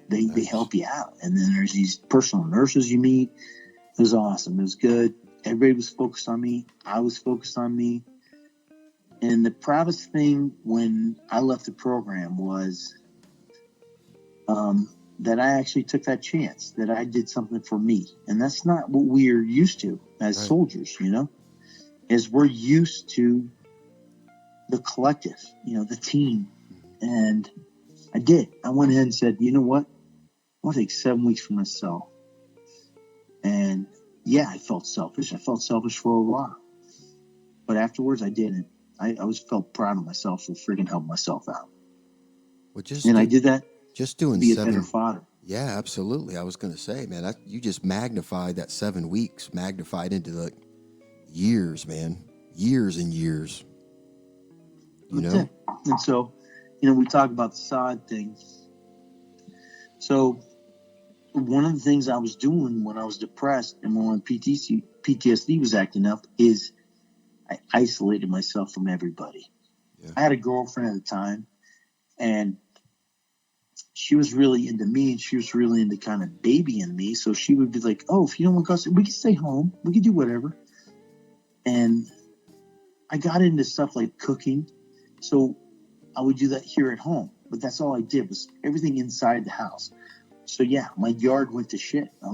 They help you out. And then there's these personal nurses you meet. It was awesome. It was good. Everybody was focused on me. I was focused on me. And the proudest thing when I left the program was that I actually took that chance, that I did something for me. And that's not what we're used to as soldiers, is we're used to the collective, the team. And I did. I went in and said, you know what? I want to take 7 weeks for myself. And yeah, I felt selfish. I felt selfish for a while. But afterwards, I didn't. I always felt proud of myself for freaking helping myself out. I did that. Just doing to be 7. A better father. Yeah, absolutely. I was going to say, man, you just magnified that 7 weeks, magnified into the years, man, years and years. That's it. And so, we talk about the sod thing. So one of the things I was doing when I was depressed and when PTSD was acting up is I isolated myself from everybody. Yeah. I had a girlfriend at the time, and she was really into me, and she was really into kind of babying me. So she would be like, oh, if you don't want to go, we can stay home. We can do whatever. And I got into stuff like cooking. So I would do that here at home. But that's all I did was everything inside the house. So yeah, my yard went to shit. I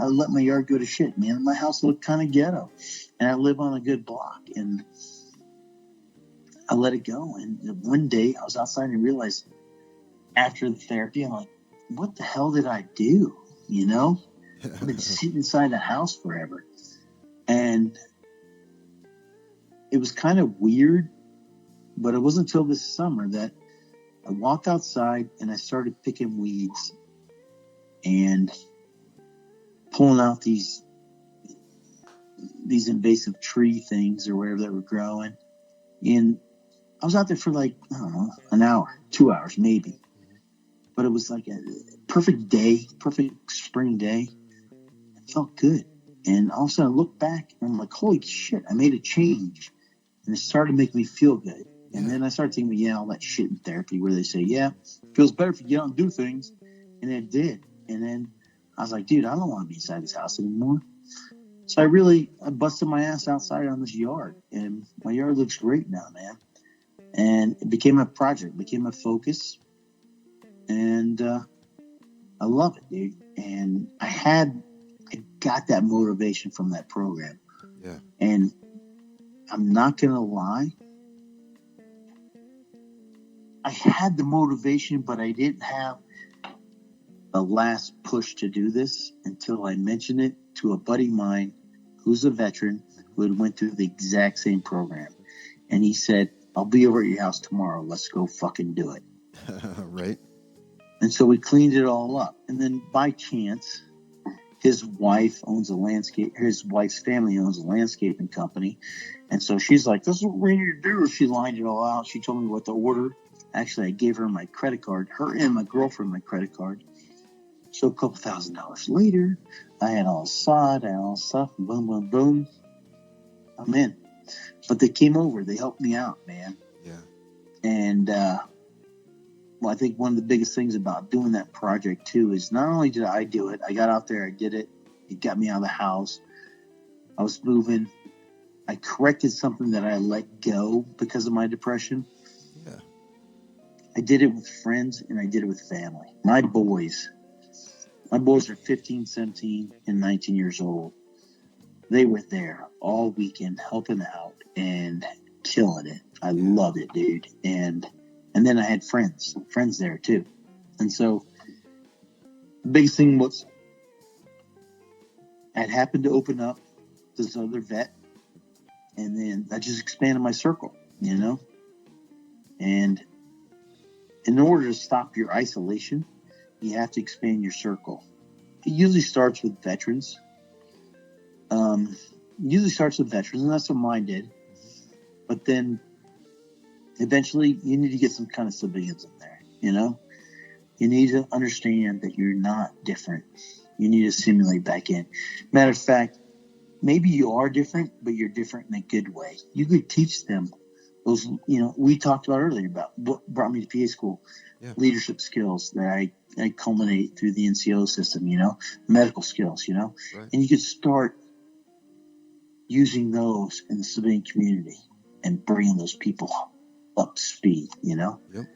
let my yard go to shit, man. My house looked kind of ghetto. And I live on a good block. And I let it go. And one day I was outside and realized after the therapy, I'm like, what the hell did I do? I've been sitting inside the house forever. And it was kind of weird, but it wasn't until this summer that I walked outside and I started picking weeds and pulling out these invasive tree things or whatever that were growing. And I was out there for like, I don't know, an hour, 2 hours maybe. But it was like a perfect day, perfect spring day. It felt good. And all of a sudden I looked back and I'm like, holy shit, I made a change. And it started making me feel good. And then I started thinking, all that shit in therapy where they say, it feels better if you get out and do things. And it did. And then I was like, dude, I don't want to be inside this house anymore. So I busted my ass outside on this yard. And my yard looks great now, man. And it became a project, became a focus. And I love it, dude. And I got that motivation from that program. Yeah. And I'm not going to lie. I had the motivation, but I didn't have the last push to do this until I mentioned it to a buddy of mine who's a veteran who had went through the exact same program. And he said, I'll be over at your house tomorrow. Let's go fucking do it. Right. And so we cleaned it all up. And then by chance, his wife's family owns a landscaping company. And so she's like, this is what we need to do. She lined it all out. She told me what to order. Actually, I gave her my credit card, her and my girlfriend my credit card. So a couple $1,000s later, I had all sod, I had all stuff, boom, boom, boom. I'm in. But they came over, they helped me out, man. Yeah. And well, I think one of the biggest things about doing that project too is not only did I do it, I got out there, I did it. It got me out of the house. I was moving. I corrected something that I let go because of my depression. Yeah. I did it with friends and I did it with family. My boys are 15, 17, and 19 years old. They were there all weekend helping out and killing it. I loved it, dude. And then I had friends there too. And so the biggest thing was I happened to open up this other vet, and then that just expanded my circle, you know? And in order to stop your isolation, you have to expand your circle. It usually starts with veterans. And that's what mine did. But then eventually you need to get some kind of civilians in there, you know? You need to understand that you're not different. You need to simulate back in. Matter of fact, maybe you are different, but you're different in a good way. You could teach them those, you know, we talked about earlier about what brought me to PA school, leadership skills that I culminate through the NCO system, you know, medical skills, you know, and you could start using those in the civilian community and bringing those people up to speed, you know. Yep.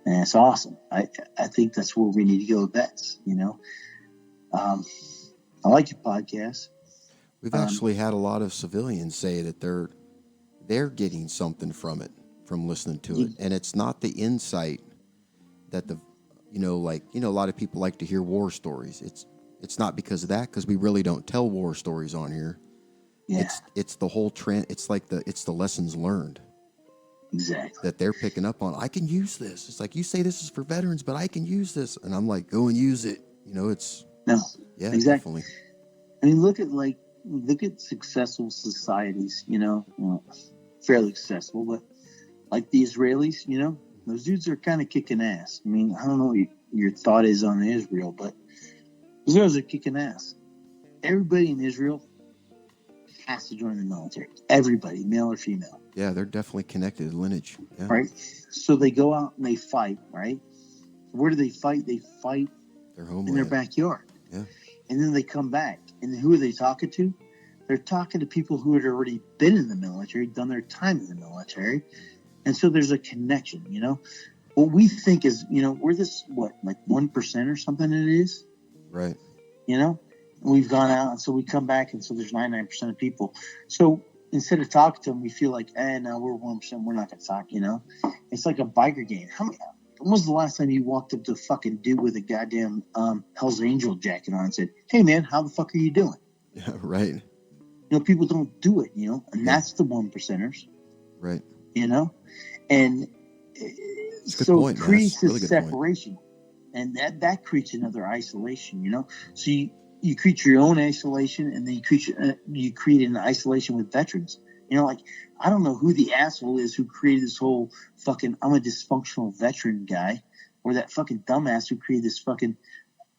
And it's awesome. I think that's where we need to go with vets, you know. I like your podcast. We've actually had a lot of civilians say that they're getting something from it, from listening to it. And it's not the insight that a lot of people like to hear war stories. It's not because of that, because we really don't tell war stories on here. Yeah. It's the whole trend. It's the lessons learned. Exactly. That they're picking up on. I can use this. It's like, you say this is for veterans, but I can use this. And I'm like, go and use it. You know, exactly. Definitely. I mean, look at successful societies, you know, fairly successful, but like the Israelis, you know, those dudes are kind of kicking ass. I mean, I don't know what your thought is on Israel, but Israelis are kicking ass. Everybody in Israel has to join the military. Everybody, male or female. Yeah, they're definitely connected lineage. Yeah. Right? So they go out and they fight, right? Where do they fight? They fight their homeland. In their backyard. Yeah. And then they come back. And who are they talking to? They're talking to people who had already been in the military, done their time in the military. And so there's a connection, you know? What we think is, you know, we're this, like 1% or something it is? Right. You know? And we've gone out, and so we come back, and so there's 99% of people. So instead of talking to them, we feel like, no, we're 1%, we're not going to talk, you know? It's like a biker gang. When was the last time you walked up to a fucking dude with a goddamn Hell's Angel jacket on and said, hey, man, how the fuck are you doing? Yeah, right. You know, people don't do it, you know? And that's the 1%ers. Right. You know? And so it creates this separation. And that creates another isolation, you know? So you create your own isolation, and then you create an isolation with veterans. You know, like, I don't know who the asshole is who created this whole fucking I'm a dysfunctional veteran guy, or that fucking dumbass who created this fucking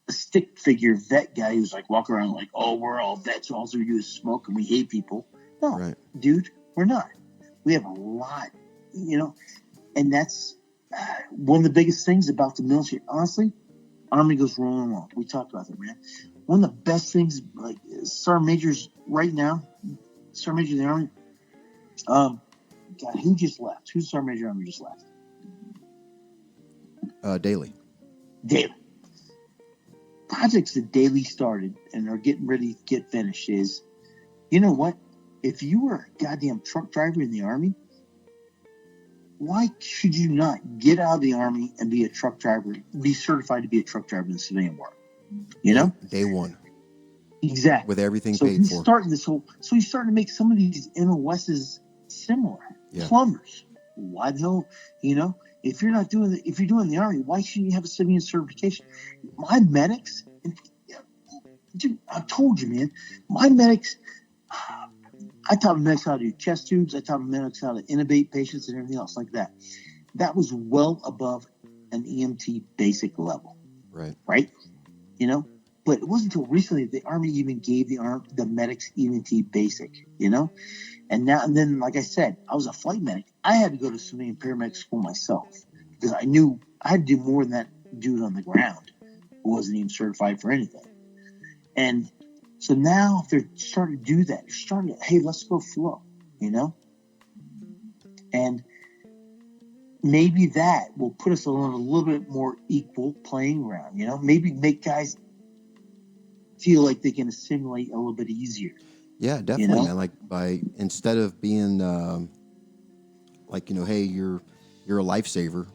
stick figure vet guy who's like walking around like, oh, we're all vets, all we do is smoke and we hate people. No, dude, we're not. We have a lot, you know, and that's one of the biggest things about the military. Honestly, Army goes rolling along. We talked about that, man. One of the best things, like Sergeant Majors right now, Sergeant Major in the Army. God, who just left? Who's Sergeant Major Army just left? Daily. Projects that Daily started and are getting ready to get finished is, you know what? If you were a goddamn truck driver in the Army, why should you not get out of the Army and be a truck driver, be certified to be a truck driver in the civilian world? You know? Day one. Exactly. With everything so paid he's for. So he's starting to make some of these MOSs similar. Yeah. Plumbers. Why the hell, you know? If you're doing the Army, why shouldn't you have a civilian certification? My medics, dude, I told you, man, my medics, I taught medics how to do chest tubes. I taught medics how to intubate patients and everything else like that. That was well above an EMT basic level. Right. Right? you know. But it wasn't until recently the Army even gave the medics EMT basic, you know. And then, like I said, I was a flight medic. I had to go to civilian paramedic school myself because I knew I had to do more than that dude on the ground who wasn't even certified for anything. And so now they're starting to do that. They're starting to, hey, let's go flow, you know? And maybe that will put us on a little bit more equal playing ground, you know? Maybe make guys feel like they can assimilate a little bit easier. Yeah, definitely, you know? Man. Like instead of being like, you know, hey, you're a lifesaver.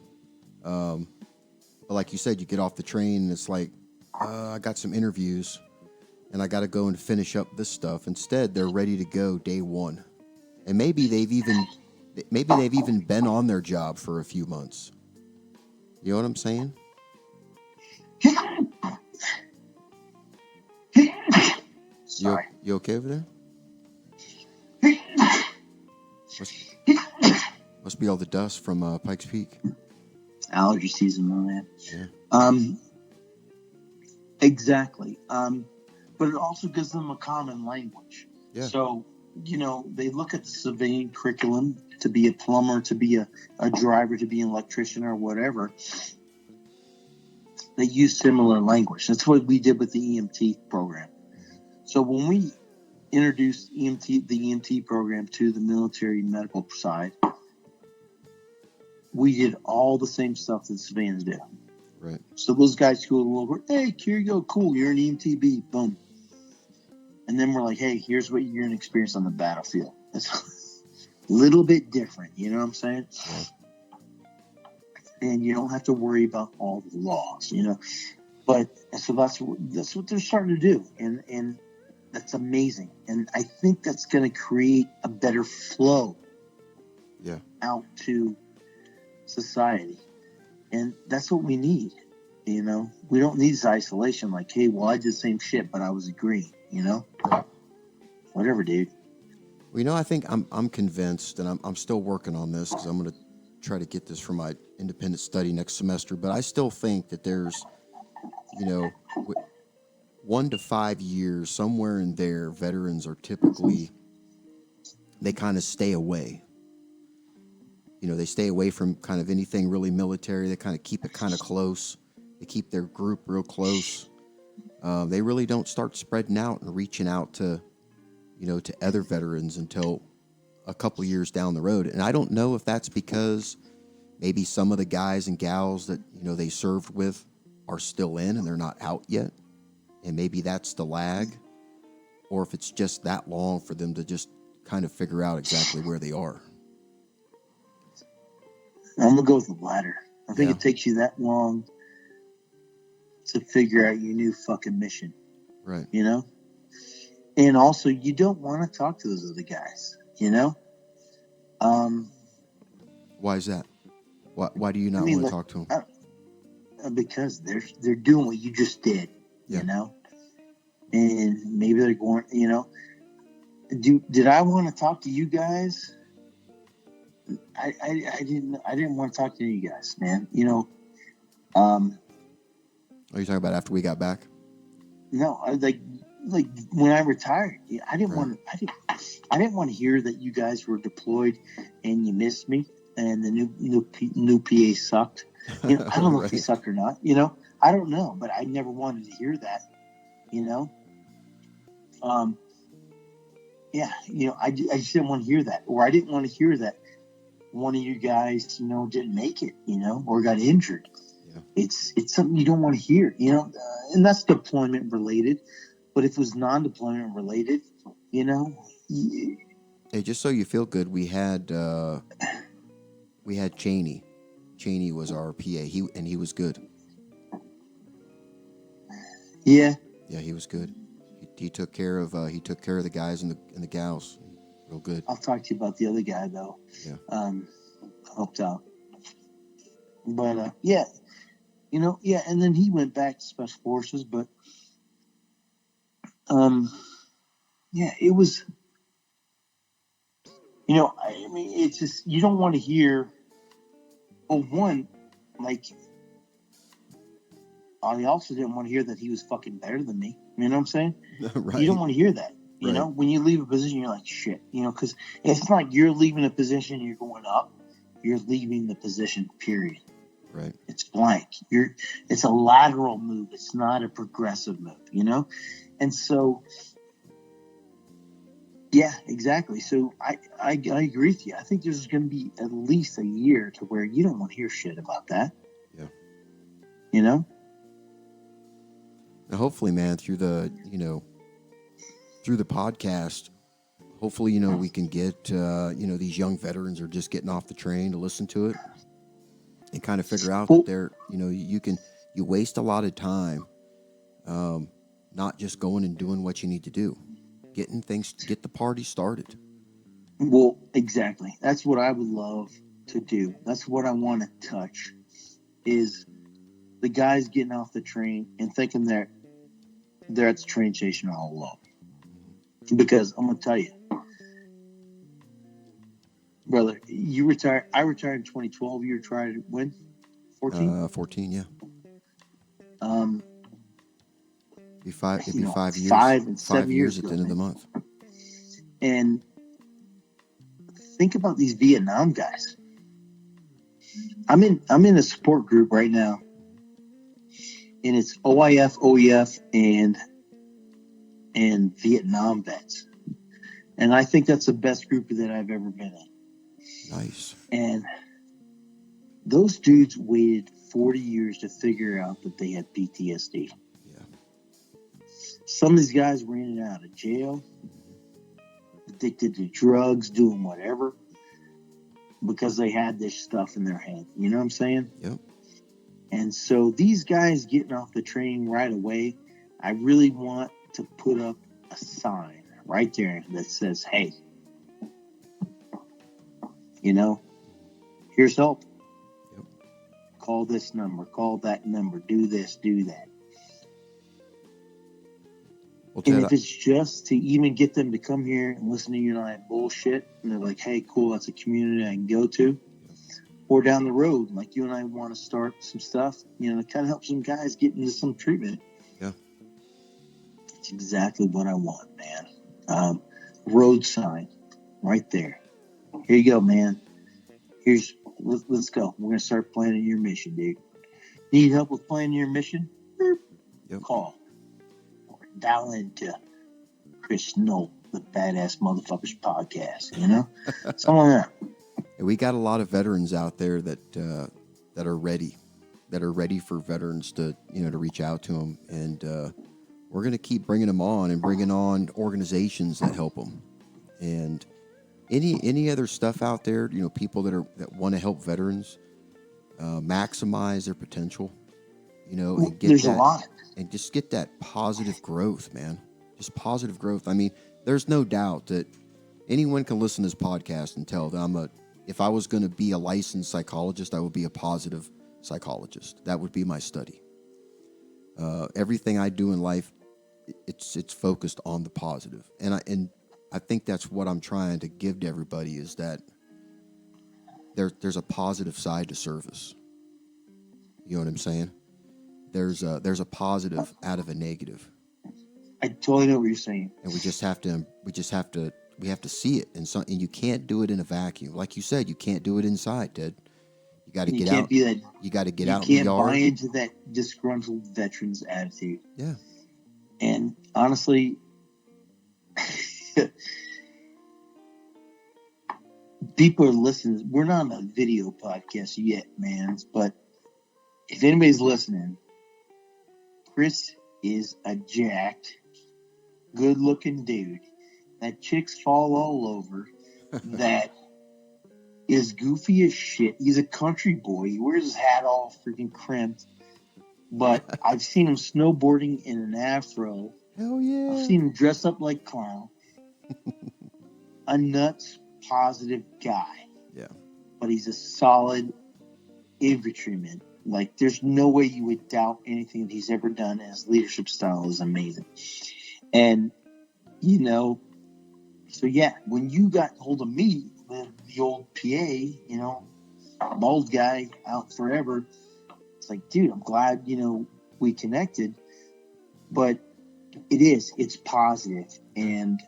But like you said, you get off the train and it's like, I got some interviews and I got to go and finish up this stuff. Instead, they're ready to go day one. And maybe they've even been on their job for a few months. You know what I'm saying? Sorry. You okay over there? Must be all the dust from Pikes Peak. Allergy season, my man. Yeah. Exactly. But it also gives them a common language. Yeah. So, you know, they look at the civilian curriculum to be a plumber, to be a driver, to be an electrician or whatever. They use similar language. That's what we did with the EMT program. So when we introduced the EMT program to the military medical side, we did all the same stuff that civilians do. Right. So those guys go to the little, hey, here you go, cool, you're an EMTB, boom. And then we're like, hey, here's what you're going to experience on the battlefield. It's a little bit different, you know what I'm saying? Yeah. And you don't have to worry about all the laws, you know. But so that's what they're starting to do, and that's amazing. And I think that's going to create a better flow, out to society, and that's what we need. You know, we don't need this isolation. Like, hey, well, I did the same shit, but I was agreeing. You know, whatever, dude. Well, you know, I think I'm convinced, and I'm still working on this because I'm going to try to get this for my independent study next semester. But I still think that there's, you know, 1 to 5 years, somewhere in there, veterans are typically, they kind of stay away. You know, they stay away from kind of anything really military. They kind of keep it kind of close. They keep their group real close. They really don't start spreading out and reaching out to, you know, to other veterans until a couple years down the road. And I don't know if that's because maybe some of the guys and gals that, you know, they served with are still in and they're not out yet. And maybe that's the lag, or if it's just that long for them to just kind of figure out exactly where they are. I'm going to go with the latter. I think it takes you that long to figure out your new fucking mission. Right. You know? And also, you don't want to talk to those other guys, you know? Why is that? Why do you not want to talk to them? Because they're doing what you just did, you know? And maybe they're going, you know? Did I want to talk to you guys? I didn't want to talk to you guys, man. You know, are you talking about after we got back? No, like when I retired, I didn't want to hear that you guys were deployed and you missed me and the new PA sucked. You know, I don't know if he sucked or not. You know, I don't know, but I never wanted to hear that. You know, you know, I just didn't want to hear that, or I didn't want to hear that one of you guys, you know, didn't make it, you know, or got injured. Yeah. It's something you don't want to hear, you know, and that's deployment related. But if it was non-deployment related, you know. Hey, just so you feel good, we had Cheney. Cheney was our PA. He was good. Yeah. Yeah, he was good. He took care of the guys and the gals. Real good. I'll talk to you about the other guy though. Yeah. Helped out. But you know, and then he went back to Special Forces, but it was, you know, I mean, it's just, you don't want to hear, well, one, like, I also didn't want to hear that he was fucking better than me. You know what I'm saying? Right. You don't want to hear that. You know, when you leave a position, you're like, shit. You know, because it's not like you're leaving a position, you're going up. You're leaving the position, period. Right. It's blank. It's a lateral move. It's not a progressive move, you know? And so, yeah, exactly. So I agree with you. I think there's going to be at least a year to where you don't want to hear shit about that. Yeah. You know? Now, hopefully, man, through the podcast, hopefully, we can get, these young veterans are just getting off the train to listen to it and kind of figure out that they're, you waste a lot of time not just going and doing what you need to do, get the party started. Well, exactly. That's what I would love to do. That's what I want to touch is the guys getting off the train and thinking they're at the train station all alone. Because I'm going to tell you, brother, you retired. I retired in 2012. You retired when? 14? 14, yeah. It'd be 5 years. 5 and 7 5 years at the end of the month. And think about these Vietnam guys. I'm in a support group right now, and it's OIF, OEF, and Vietnam vets. And I think that's the best group that I've ever been in. Nice. And those dudes waited 40 years to figure out that they had PTSD. Yeah. Some of these guys were in and out of jail, addicted to drugs, doing whatever, because they had this stuff in their head. You know what I'm saying? Yep. And so these guys getting off the train right away, I really want to put up a sign right there that says, hey, here's help. Yep. Call this number, call that number, do this, do that. Well, and if it's just to even get them to come here and listen to you and I bullshit, and they're like, hey, cool, that's a community I can go to. Or down the road, like you and I want to start some stuff, to kind of help some guys get into some treatment. Yeah. It's exactly what I want, man. Road sign right there. Here you go, man. Let's go. We're going to start planning your mission, dude. Need help with planning your mission? Yep. Call. Or dial into Chris Knoll, the Badass Motherfuckers podcast, Something like that. We got a lot of veterans out there that are ready for veterans to reach out to them, and we're going to keep bringing them on and bringing on organizations that help them, and any other stuff out there, people that want to help veterans maximize their potential, and get there's that, a lot, and just get that positive growth, man. Just positive growth. I mean, there's no doubt that anyone can listen to this podcast and tell that if I was going to be a licensed psychologist, I would be a positive psychologist. That would be my study. Everything I do in life, it's focused on the positive. And I think that's what I'm trying to give to everybody is that there's a positive side to service. You know what I'm saying? There's a positive out of a negative. I totally know what you're saying. And we have to see it, and you can't do it in a vacuum. Like you said, you can't do it inside, Ted. You got to get out. You got to get out in the yard. You can't buy into that disgruntled veteran's attitude. Yeah. And honestly, people are listening. We're not on a video podcast yet, man. But if anybody's listening, Chris is a jacked, good-looking dude that chicks fall all over, that is goofy as shit. He's a country boy. He wears his hat all freaking crimped. But I've seen him snowboarding in an afro. Hell yeah. I've seen him dress up like clown. A nuts, positive guy. Yeah. But he's a solid infantryman. Like, there's no way you would doubt anything that he's ever done. And his leadership style is amazing. And, so yeah, when you got hold of me, the old PA, bald guy out forever, it's like, dude, I'm glad, we connected, but it's positive. And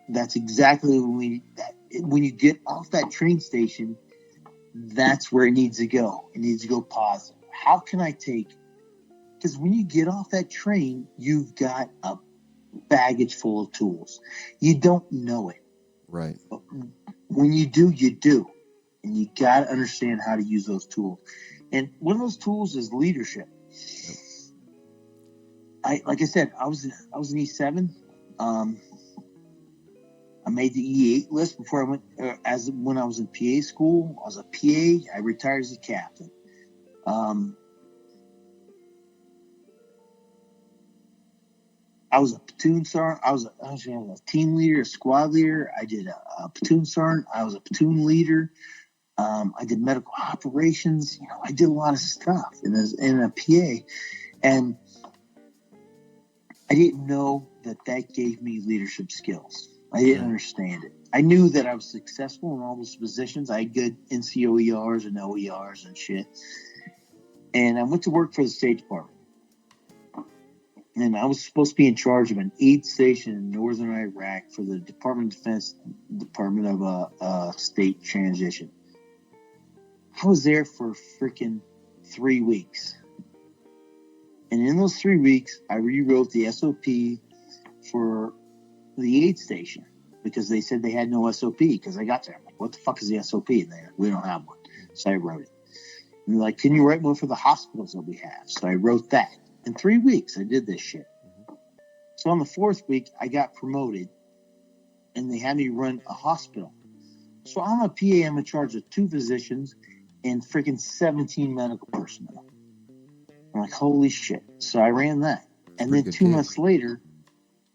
that's exactly when you get off that train station, that's where it needs to go. It needs to go positive. How can I because when you get off that train, you've got a baggage full of tools. You don't know it. Right. But when you do, you do. And you got to understand how to use those tools. And one of those tools is leadership. Yep. Like I said, I was an E7. I made the E8 list before I went. When I was in PA school, I was a PA. I retired as a captain. I was a platoon sergeant. I was a team leader, a squad leader. I did a platoon sergeant. I was a platoon leader. I did medical operations. I did a lot of stuff in a PA, and I didn't know that gave me leadership skills. I didn't understand it. I knew that I was successful in all those positions. I had good NCOERs and OERs and shit. And I went to work for the State Department. And I was supposed to be in charge of an aid station in northern Iraq for the Department of Defense, Department of State Transition. I was there for freaking 3 weeks. And in those 3 weeks, I rewrote the SOP for the aid station because they said they had no SOP because I got there. I'm like, what the fuck is the SOP in there? We don't have one. So I wrote it. And they're like, can you write one for the hospitals that we have? So I wrote that. In 3 weeks, I did this shit. So on the 4th week, I got promoted and they had me run a hospital. So I'm a PA. I'm in charge of 2 physicians and freaking 17 medical personnel. I'm like, holy shit. So I ran that. And then 2 months later,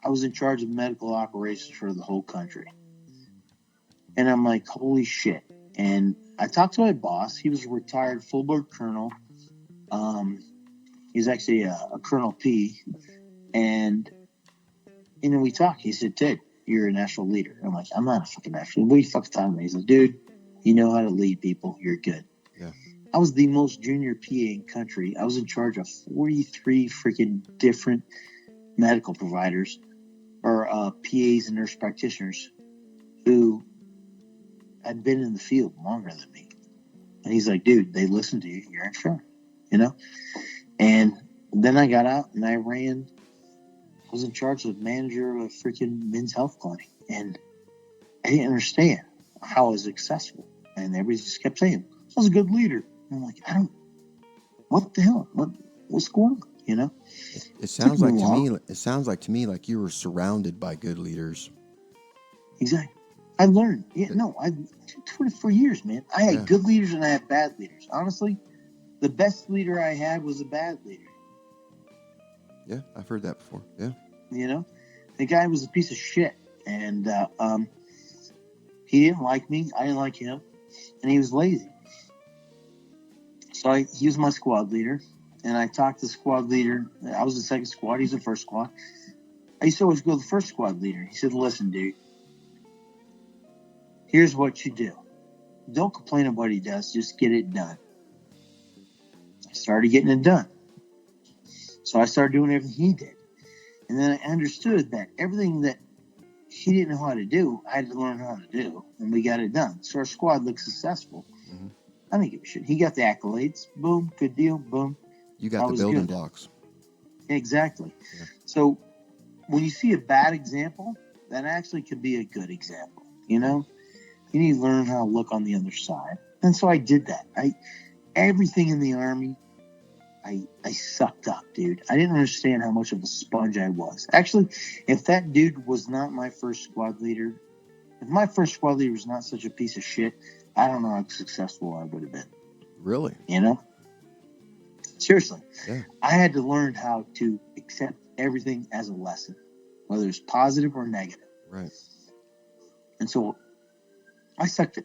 I was in charge of medical operations for the whole country. And I'm like, holy shit. And I talked to my boss. He was a retired full-board colonel. He's actually a Colonel P. And, we talked. He said, Ted, you're a national leader. I'm like, I'm not a fucking national leader. What are you fucking talking about? He's like, dude, you know how to lead people. You're good. Yeah. I was the most junior PA in country. I was in charge of 43 freaking different medical providers or PAs and nurse practitioners who had been in the field longer than me. And he's like, dude, they listen to you. You're in charge, And then I got out and I was in charge of manager of a freaking men's health clinic. And I didn't understand how I was successful. And everybody just kept saying, I was a good leader. And I'm like, what the hell? What's going on? It sounds like to me like you were surrounded by good leaders. Exactly. I learned. I've 24 years, man. I had good leaders and I had bad leaders. Honestly, the best leader I had was a bad leader. Yeah, I've heard that before. Yeah. The guy was a piece of shit. And he didn't like me. I didn't like him. And he was lazy. So he was my squad leader. And I talked to the squad leader. I was the second squad. He's the first squad. I used to always go to the first squad leader. He said, listen, dude. Here's what you do. Don't complain about what he does. Just get it done. I started getting it done. So I started doing everything he did. And then I understood that everything that he didn't know how to do, I had to learn how to do. And we got it done. So our squad looked successful. Mm-hmm. I didn't give a shit. He got the accolades. Boom. Good deal. Boom. You got the building blocks. Exactly. Yeah. So when you see a bad example, that actually could be a good example. You need to learn how to look on the other side. And so I did that. Everything in the Army, I sucked up, dude. I didn't understand how much of a sponge I was. Actually, if that dude was not my first squad leader, if my first squad leader was not such a piece of shit, I don't know how successful I would have been. Really? Seriously. Yeah. I had to learn how to accept everything as a lesson, whether it's positive or negative. Right. And so I sucked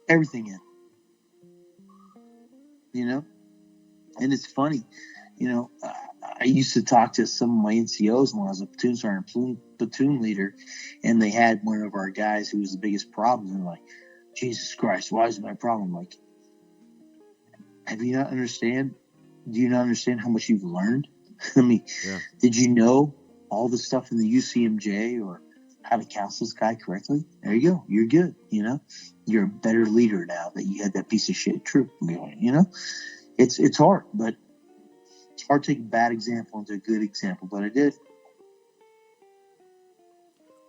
everything in. And it's funny, I used to talk to some of my NCOs when I was a platoon sergeant, platoon leader, and they had one of our guys who was the biggest problem. And they're like, Jesus Christ, why is my problem? I'm like, do you not understand how much you've learned? I mean, did you know all the stuff in the UCMJ or how to counsel this guy correctly? There you go. You're good. You know, you're a better leader now that you had that piece of shit troop going. You know, it's hard, but it's hard to take a bad example into a good example. But I did.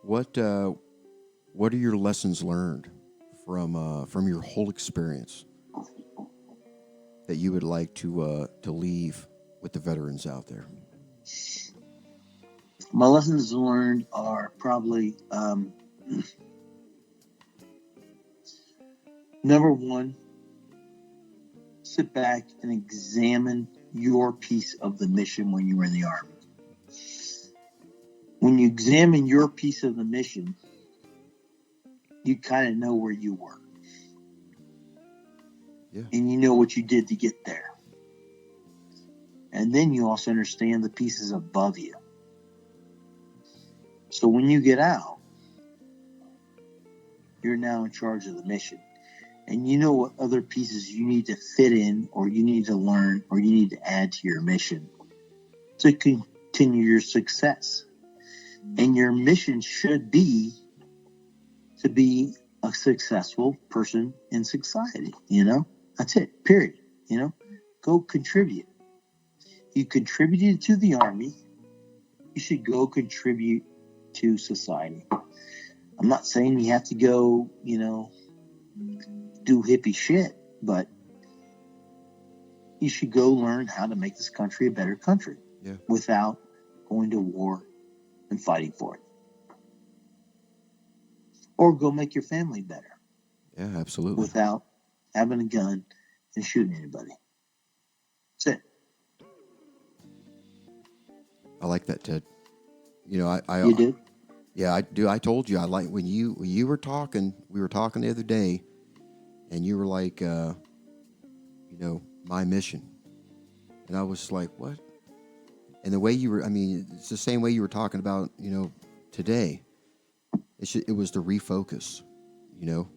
What are your lessons learned from your whole experience that you would like to leave with the veterans out there? My lessons learned are probably number one, sit back and examine your piece of the mission when you were in the Army. When you examine your piece of the mission, you kind of know where you were. Yeah. And you know what you did to get there. And then you also understand the pieces above you. So when you get out, you're now in charge of the mission. And you know what other pieces you need to fit in, or you need to learn, or you need to add to your mission to continue your success. And your mission should be to be a successful person in society. You know, that's it, period. You know, go contribute. You contributed to the Army. You should go contribute to society. I'm not saying you have to go, you know, do hippie shit, but you should go learn how to make this country a better country without going to war and fighting for it. Or go make your family better. Yeah, absolutely. Without having a gun and shooting anybody. That's it. I like that, Ted. You know, I You did? Yeah, I do. I told you I like when you were talking. We were talking the other day, and you were like, you know, my mission, and I was like, what? And the way you were, I mean, it's the same way you were talking about, you know, today. It was to refocus. You know,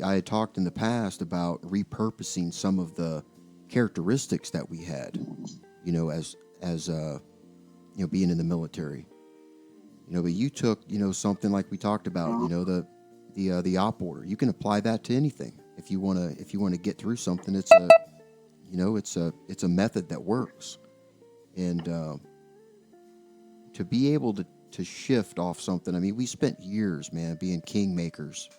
I had talked in the past about repurposing some of the characteristics that we had, you know, as you know, being in the military. You know, but you took, you know, something like we talked about, you know, the op order. You can apply that to anything if you want to get through something. It's a, you know, it's a method that works, and to be able to shift off something. I mean, we spent years, man, being kingmakers.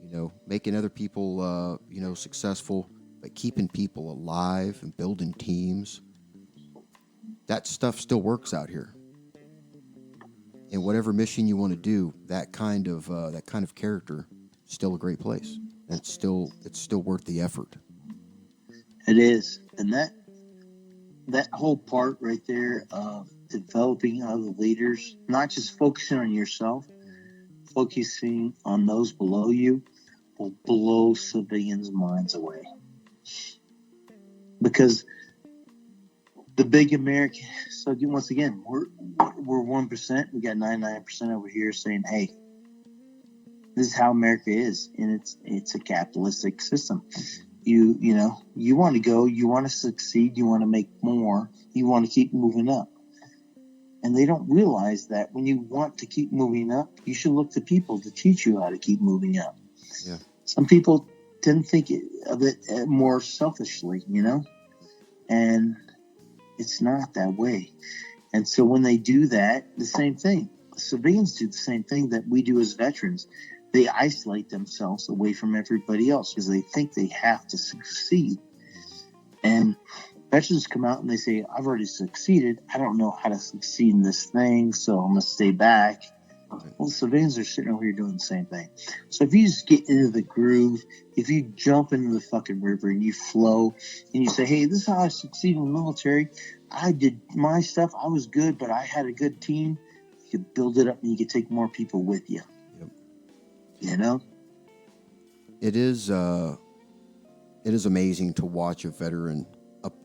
You know, making other people, you know, successful, but keeping people alive and building teams. That stuff still works out here. And whatever mission you want to do, that kind of character, is still a great place. And it's still worth the effort. It is, and that whole part right there of developing other leaders, not just focusing on yourself, focusing on those below you, will blow civilians' minds away. Because the big American, so once again, we're 1%. We got 99% over here saying, "Hey, this is how America is," and it's a capitalistic system. You know, you want to go, you want to succeed, you want to make more, you want to keep moving up, and they don't realize that when you want to keep moving up, you should look to people to teach you how to keep moving up. Yeah. Some people tend to think of it more selfishly, you know, and it's not that way. And so when they do that, the same thing. Civilians do the same thing that we do as veterans. They isolate themselves away from everybody else because they think they have to succeed. And veterans come out and they say, "I've already succeeded. I don't know how to succeed in this thing, so I'm going to stay back." Well, civilians are sitting over here doing the same thing. So if you just get into the groove, if you jump into the fucking river and you flow and you say, "Hey, this is how I succeed in the military. I did my stuff. I was good, but I had a good team." You can build it up and you can take more people with you. Yep. You know? It is amazing to watch a veteran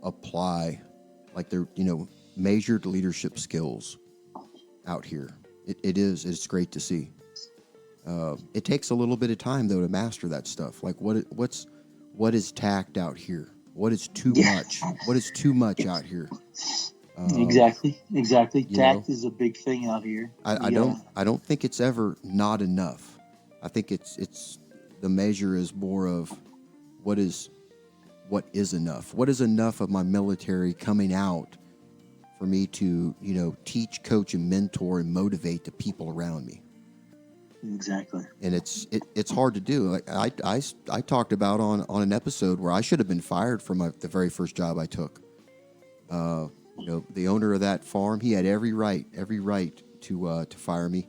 apply like their, you know, measured leadership skills out here. It's great to see. It takes a little bit of time though to master that stuff. Like what is tact out here? What is too much? What is too much out here? Exactly. You know, Tact is a big thing out here. I don't think it's ever not enough. I think it's the measure is more of what is enough. What is enough of my military coming out for me to, teach, coach, and mentor and motivate the people around me. Exactly. And it's hard to do. Like I talked about on an episode where I should have been fired from the very first job I took. The owner of that farm, he had every right to fire me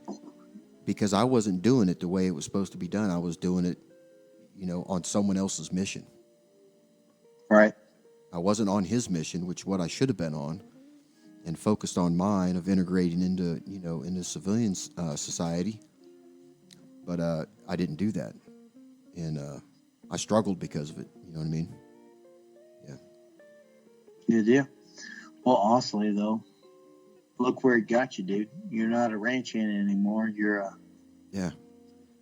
because I wasn't doing it the way it was supposed to be done. I was doing it, on someone else's mission. Right. I wasn't on his mission, which what I should have been on, and focused on mine of integrating into civilian society. But I didn't do that, and I struggled because of it. You know what I mean? Yeah. You do. Well, honestly, though, look where it got you, dude. You're not a ranch hand anymore. You're a... Yeah.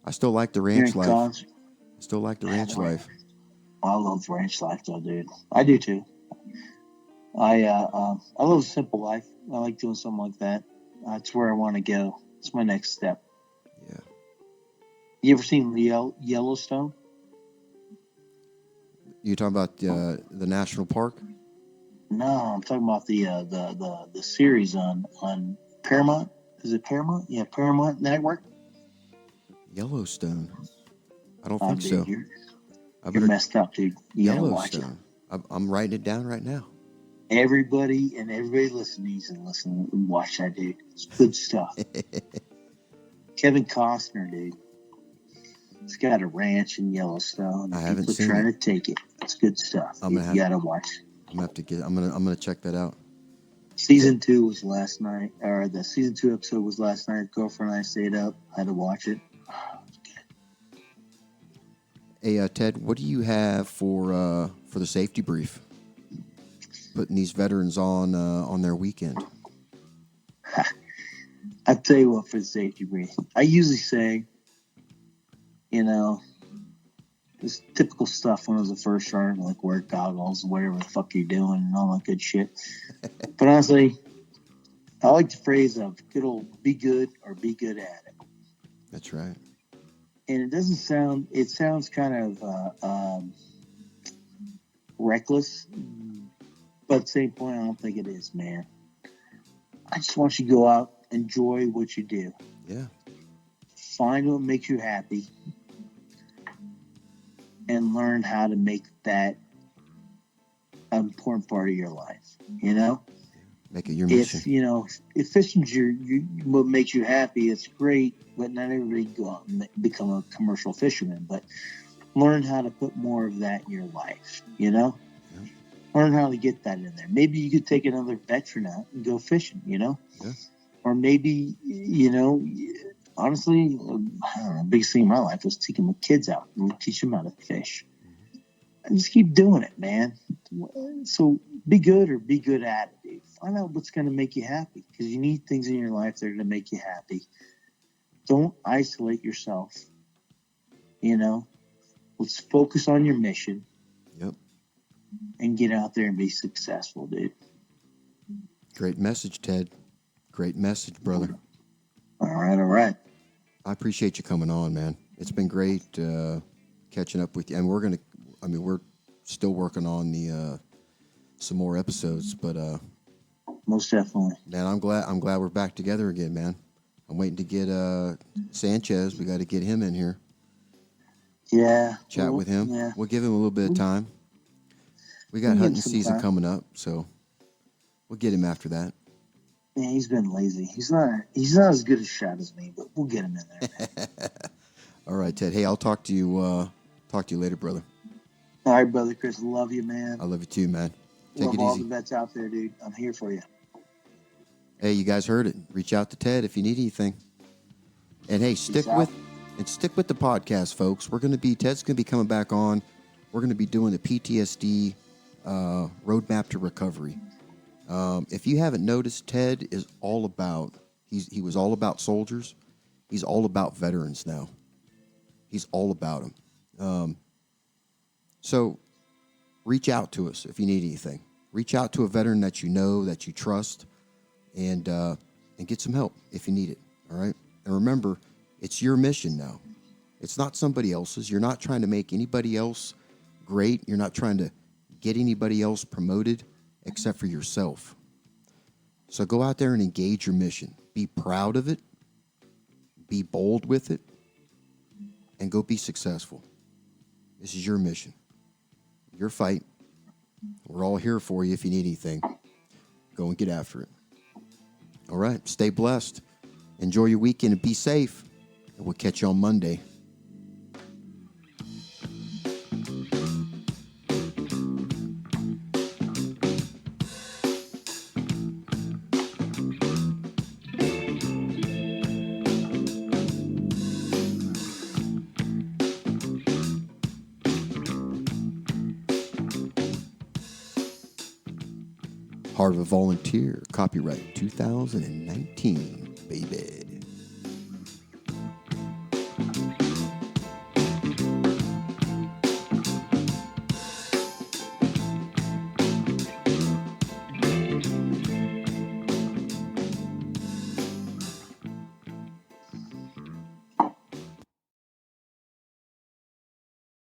I still like the ranch life. College. I still like the ranch life. I love ranch life, though, dude. I do, too. I love a simple life. I like doing something like that. That's where I want to go. It's my next step. Yeah. You ever seen Yellowstone? You talking about the national park? No, I'm talking about the series on Paramount. Is it Paramount? Yeah, Paramount Network. Yellowstone. I don't think dude, so. You're messed up, dude. You gotta watch it. I'm writing it down right now. Everybody listen, needs to listen and watch that, dude. It's good stuff. Kevin Costner, dude. He's got a ranch in Yellowstone. I haven't seen trying it. to take it. It's good stuff. You gotta watch it. I'm gonna check that out. Season 2 was last night, or the season 2 episode was last night. Girlfriend and I stayed up, had to watch it. Hey, Ted, what do you have for the safety brief? Putting these veterans on their weekend. I tell you what, for the safety brief, I usually say, this typical stuff when I was a first sergeant, like wear goggles, whatever the fuck you're doing, and all that good shit. But honestly, I like the phrase of good old be good or be good at it. That's right. And it sounds kind of reckless, but at the same point, I don't think it is, man. I just want you to go out, enjoy what you do. Yeah. Find what makes you happy and learn how to make that an important part of your life, Make it your mission. If fishing's what makes you happy, it's great, but not everybody go out and become a commercial fisherman. But learn how to put more of that in your life, Yeah. Learn how to get that in there. Maybe you could take another veteran out and go fishing, Yeah. Or maybe, honestly, I don't know, the biggest thing in my life was taking my kids out and teach them how to fish. And just keep doing it, man. So be good or be good at it, dude. Find out what's going to make you happy, because you need things in your life that are going to make you happy. Don't isolate yourself. Let's focus on your mission. Yep. And get out there and be successful, dude. Great message, Ted. Great message, brother. All right. I appreciate you coming on, man. It's been great catching up with you. And we're still working on the some more episodes, but most definitely. Man, I'm glad we're back together again, man. I'm waiting to get Sanchez. We got to get him in here. Yeah. Chat with him. Yeah. We'll give him a little bit of time. We got hunting season coming up, so we'll get him after that. Yeah, he's been lazy. He's not as good a shot as me, but we'll get him in there. All right, Ted. Hey, I'll talk to you later, brother. All right, brother Chris. Love you, man. I love you too, man. Take love it all easy. the vets out there, dude. I'm here for you. Hey, you guys heard it. Reach out to Ted if you need anything. And hey, stick with the podcast, folks. Ted's gonna be coming back on. We're gonna be doing the PTSD roadmap to recovery. If you haven't noticed, Ted is all about. He was all about soldiers. He's all about veterans now. He's all about them. So reach out to us if you need anything. Reach out to a veteran that you know, that you trust, and get some help if you need it, all right? And remember, it's your mission now. It's not somebody else's. You're not trying to make anybody else great. You're not trying to get anybody else promoted except for yourself. So go out there and engage your mission. Be proud of it. Be bold with it. And go be successful. This is your mission. Your fight. We're all here for you if you need anything. Go and get after it. All right. Stay blessed. Enjoy your weekend and be safe. And we'll catch you on Monday. Heart of a Volunteer, copyright 2019, baby.